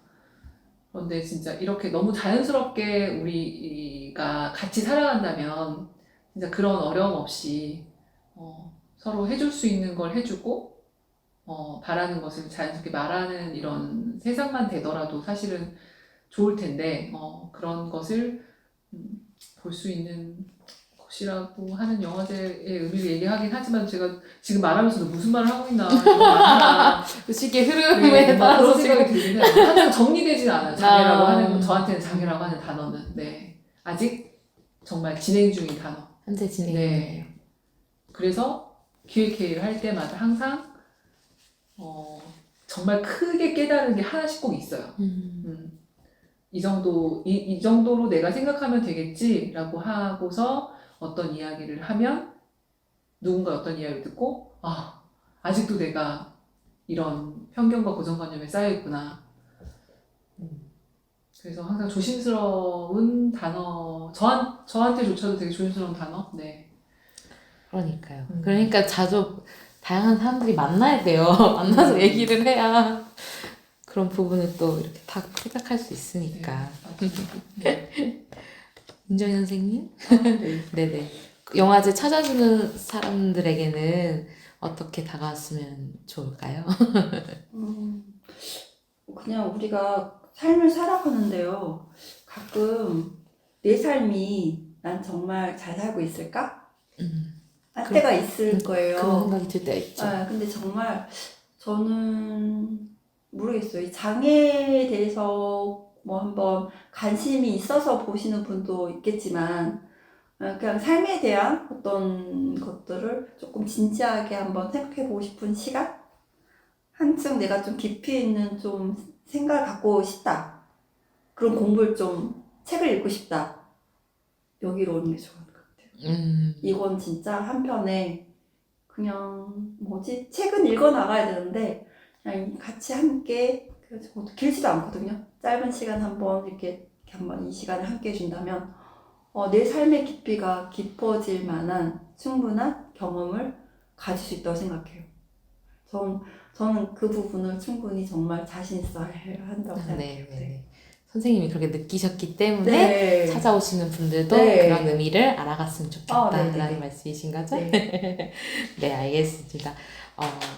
그런데 진짜 이렇게 너무 자연스럽게 우리가 같이 살아간다면 진짜 그런 어려움 없이 서로 해줄 수 있는 걸 해주고 바라는 것을 자연스럽게 말하는 이런 세상만 되더라도 사실은 좋을 텐데 그런 것을 볼 수 있는 것이라고 하는 영화제의 의미를 얘기하긴 하지만 제가 지금 말하면서도 무슨 말을 하고 있나 그 시기의 흐름에 따라서 그런 생각이 들긴 해요. 항상 정리되지는 않아요. 장애라고 하는 저한테는 음. 장애라고 하는 단어는 아직 정말 진행 중인 단어. 현재 진행. 그래서 기획회의를 할 때마다 항상 정말 크게 깨달은 게 하나씩 꼭 있어요. 이 정도로 내가 생각하면 되겠지라고 하고서 어떤 이야기를 하면 누군가 어떤 이야기를 듣고 아직도 내가 이런 편견과 고정관념에 쌓여 있구나. 그래서 항상 조심스러운 단어, 저한테조차도 되게 조심스러운 단어. 네. 그러니까요. 그러니까 자주 다양한 사람들이 만나야 돼요. 만나서 얘기를 해야 그런 부분을 또 이렇게 다 생각할 수 있으니까. 네. 윤정희 선생님? 네. 네네. 영화제 찾아주는 사람들에게는 어떻게 다가왔으면 좋을까요? 그냥 우리가 삶을 살아가는데요. 가끔 내 삶이 난 정말 잘 살고 있을까? 할 그- 때가 있을 그런 거예요. 생각이 들 때가 있죠. 근데 정말 저는 모르겠어요. 이 장애에 대해서 뭐 한번 관심이 있어서 보시는 분도 있겠지만 그냥 삶에 대한 어떤 것들을 조금 진지하게 한번 생각해 보고 싶은 시간? 한층 내가 좀 깊이 있는 좀 생각을 갖고 싶다. 그런 공부를 좀 책을 읽고 싶다. 여기로 오는 게 좋을 것 같아요. 이건 진짜 한편에 그냥 뭐지? 책은 읽어 나가야 되는데 그냥 같이 함께 그래서 길지도 않거든요. 짧은 시간 한번 이렇게 한번 이 시간을 함께 해준다면 내 삶의 깊이가 깊어질 만한 충분한 경험을 가질 수 있다고 생각해요. 저는 그 부분을 충분히 정말 자신 있어 해야 한다고 생각해요. 네. 선생님이 그렇게 느끼셨기 때문에 네. 찾아오시는 분들도 네. 그런 의미를 알아갔으면 좋겠다라는 네네. 말씀이신 거죠? 네. 네, 알겠습니다.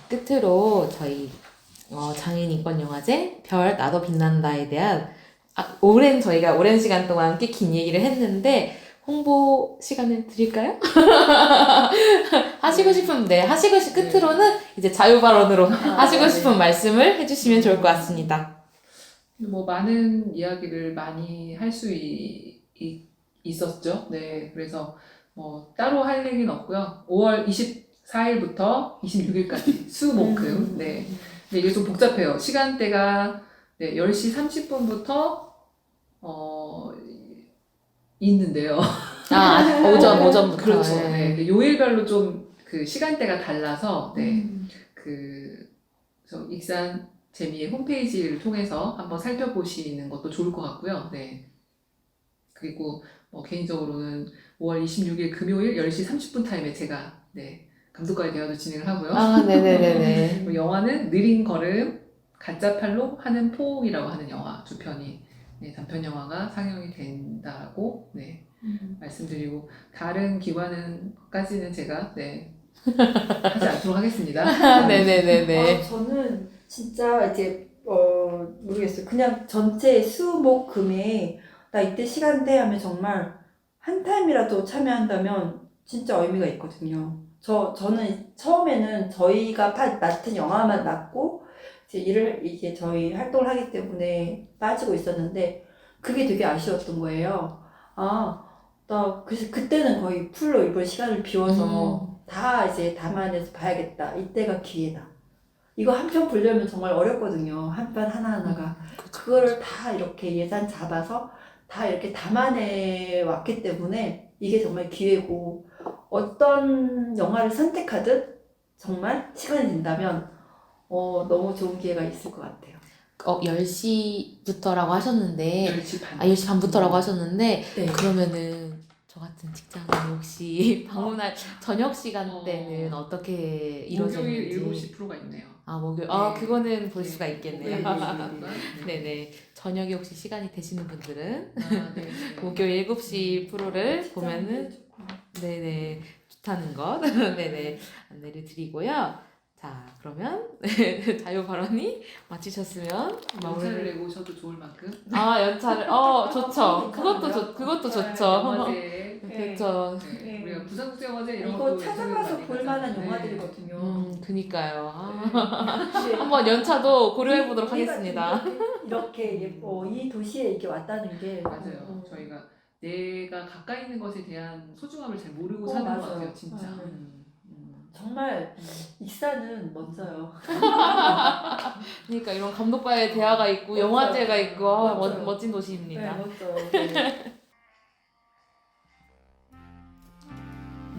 끝으로 저희 장애인인권영화제 별 나도 빛난다에 대한 저희가 오랜 시간 동안 꽤 긴 얘기를 했는데 홍보 시간을 드릴까요? 하시고 싶은 끝으로는 이제 자유발언으로 하시고 싶은 말씀을 해주시면 좋을 것 같습니다. 뭐 많은 이야기를 많이 할 수 있었죠. 네, 그래서 뭐 따로 할 얘기는 없고요. 5월 24일부터 26일까지 수목금. 네, 근데 이게 좀 복잡해요. 시간대가 네, 10시 30분부터 있는데요. 오전부터. 그렇죠. 네. 네, 요일별로 좀 그 시간대가 달라서 네, 저 익산 재미의 홈페이지를 통해서 한번 살펴보시는 것도 좋을 것 같고요. 네. 그리고 개인적으로는 5월 26일 금요일 10시 30분 타임에 제가 네, 감독과의 대화도 진행을 하고요. 네네네네. 영화는 느린 걸음, 가짜 팔로 하는 포옹이라고 하는 영화 두 편이 네, 단편 영화가 상영이 된다고 네, 말씀드리고 다른 기관은까지는 제가 네, 하지 않도록 하겠습니다. 네네네네. 저는 진짜 이제 모르겠어요. 그냥 전체 수목금에 나 이때 시간대 하면 정말 한 타임이라도 참여한다면 진짜 의미가 있거든요. 저는 처음에는 저희가 맡은 영화만 맡고 이제 저희 활동을 하기 때문에 빠지고 있었는데 그게 되게 아쉬웠던 거예요. 그래서 그때는 거의 풀로 이번 시간을 비워서 다 이제 담아내서 봐야겠다. 이때가 기회다. 이거 한 편 보려면 정말 어렵거든요. 한 편 하나하나가. 그거를 다 이렇게 예산 잡아서 다 이렇게 담아내 왔기 때문에 이게 정말 기회고 어떤 영화를 선택하든 정말 시간이 된다면 너무 좋은 기회가 있을 것 같아요. 10시부터라고 하셨는데 10시 반. 10시 반부터라고 하셨는데 네. 그러면은 저 같은 직장인 혹시 방문할 저녁 시간대는 어떻게 이루어지는지 목요일 7시 프로가 있네요. 목요일 네. 그거는 볼 네. 수가 있겠네요. 네네. 저녁에 혹시 시간이 되시는 분들은 네. 목요일 7시 프로를 보면은 네네 좋다는 것 네네 안내를 드리고요. 자 그러면 자유 발언이 마치셨으면 연차를 마무리를 내고 오셔도 좋을 만큼. 연차를 좋죠. 그것도 좋죠. 영화제. 그렇죠. 네. 우리가 부산국제영화제 이런 이거 것도 찾아가서 많이 볼 만한 가잖아요. 영화들이거든요. 그니까요. 네. 한번 연차도 고려해 보도록 우리가 하겠습니다. 이렇게 예뻐 이 도시에 이렇게 왔다는 게 맞아요. 저희가 내가 가까이 있는 것에 대한 소중함을 잘 모르고 사는 것 맞아요. 같아요, 진짜. 정말 익산은 먼저요. 그러니까 이런 감독과의 대화가 있고 맞아요. 영화제가 있고 맞아요. 멋진 도시입니다. 먼저.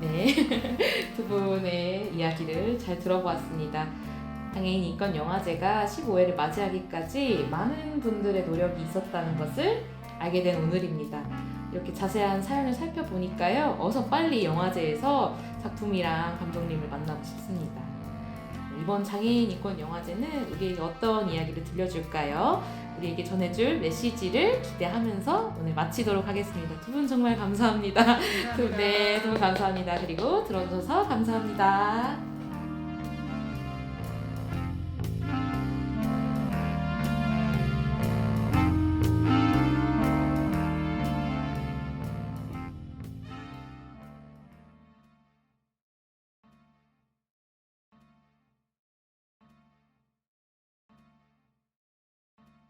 네, 두 분의 이야기를 잘 들어보았습니다. 장애인 인권 영화제가 15회를 맞이하기까지 많은 분들의 노력이 있었다는 것을 알게 된 오늘입니다. 이렇게 자세한 사연을 살펴보니까요, 어서 빨리 영화제에서 작품이랑 감독님을 만나고 싶습니다. 이번 장애인 인권 영화제는 우리에게 어떤 이야기를 들려줄까요? 우리에게 전해줄 메시지를 기대하면서 오늘 마치도록 하겠습니다. 두 분 정말 감사합니다. 네, 두 분 감사합니다. 그리고 들어주셔서 감사합니다.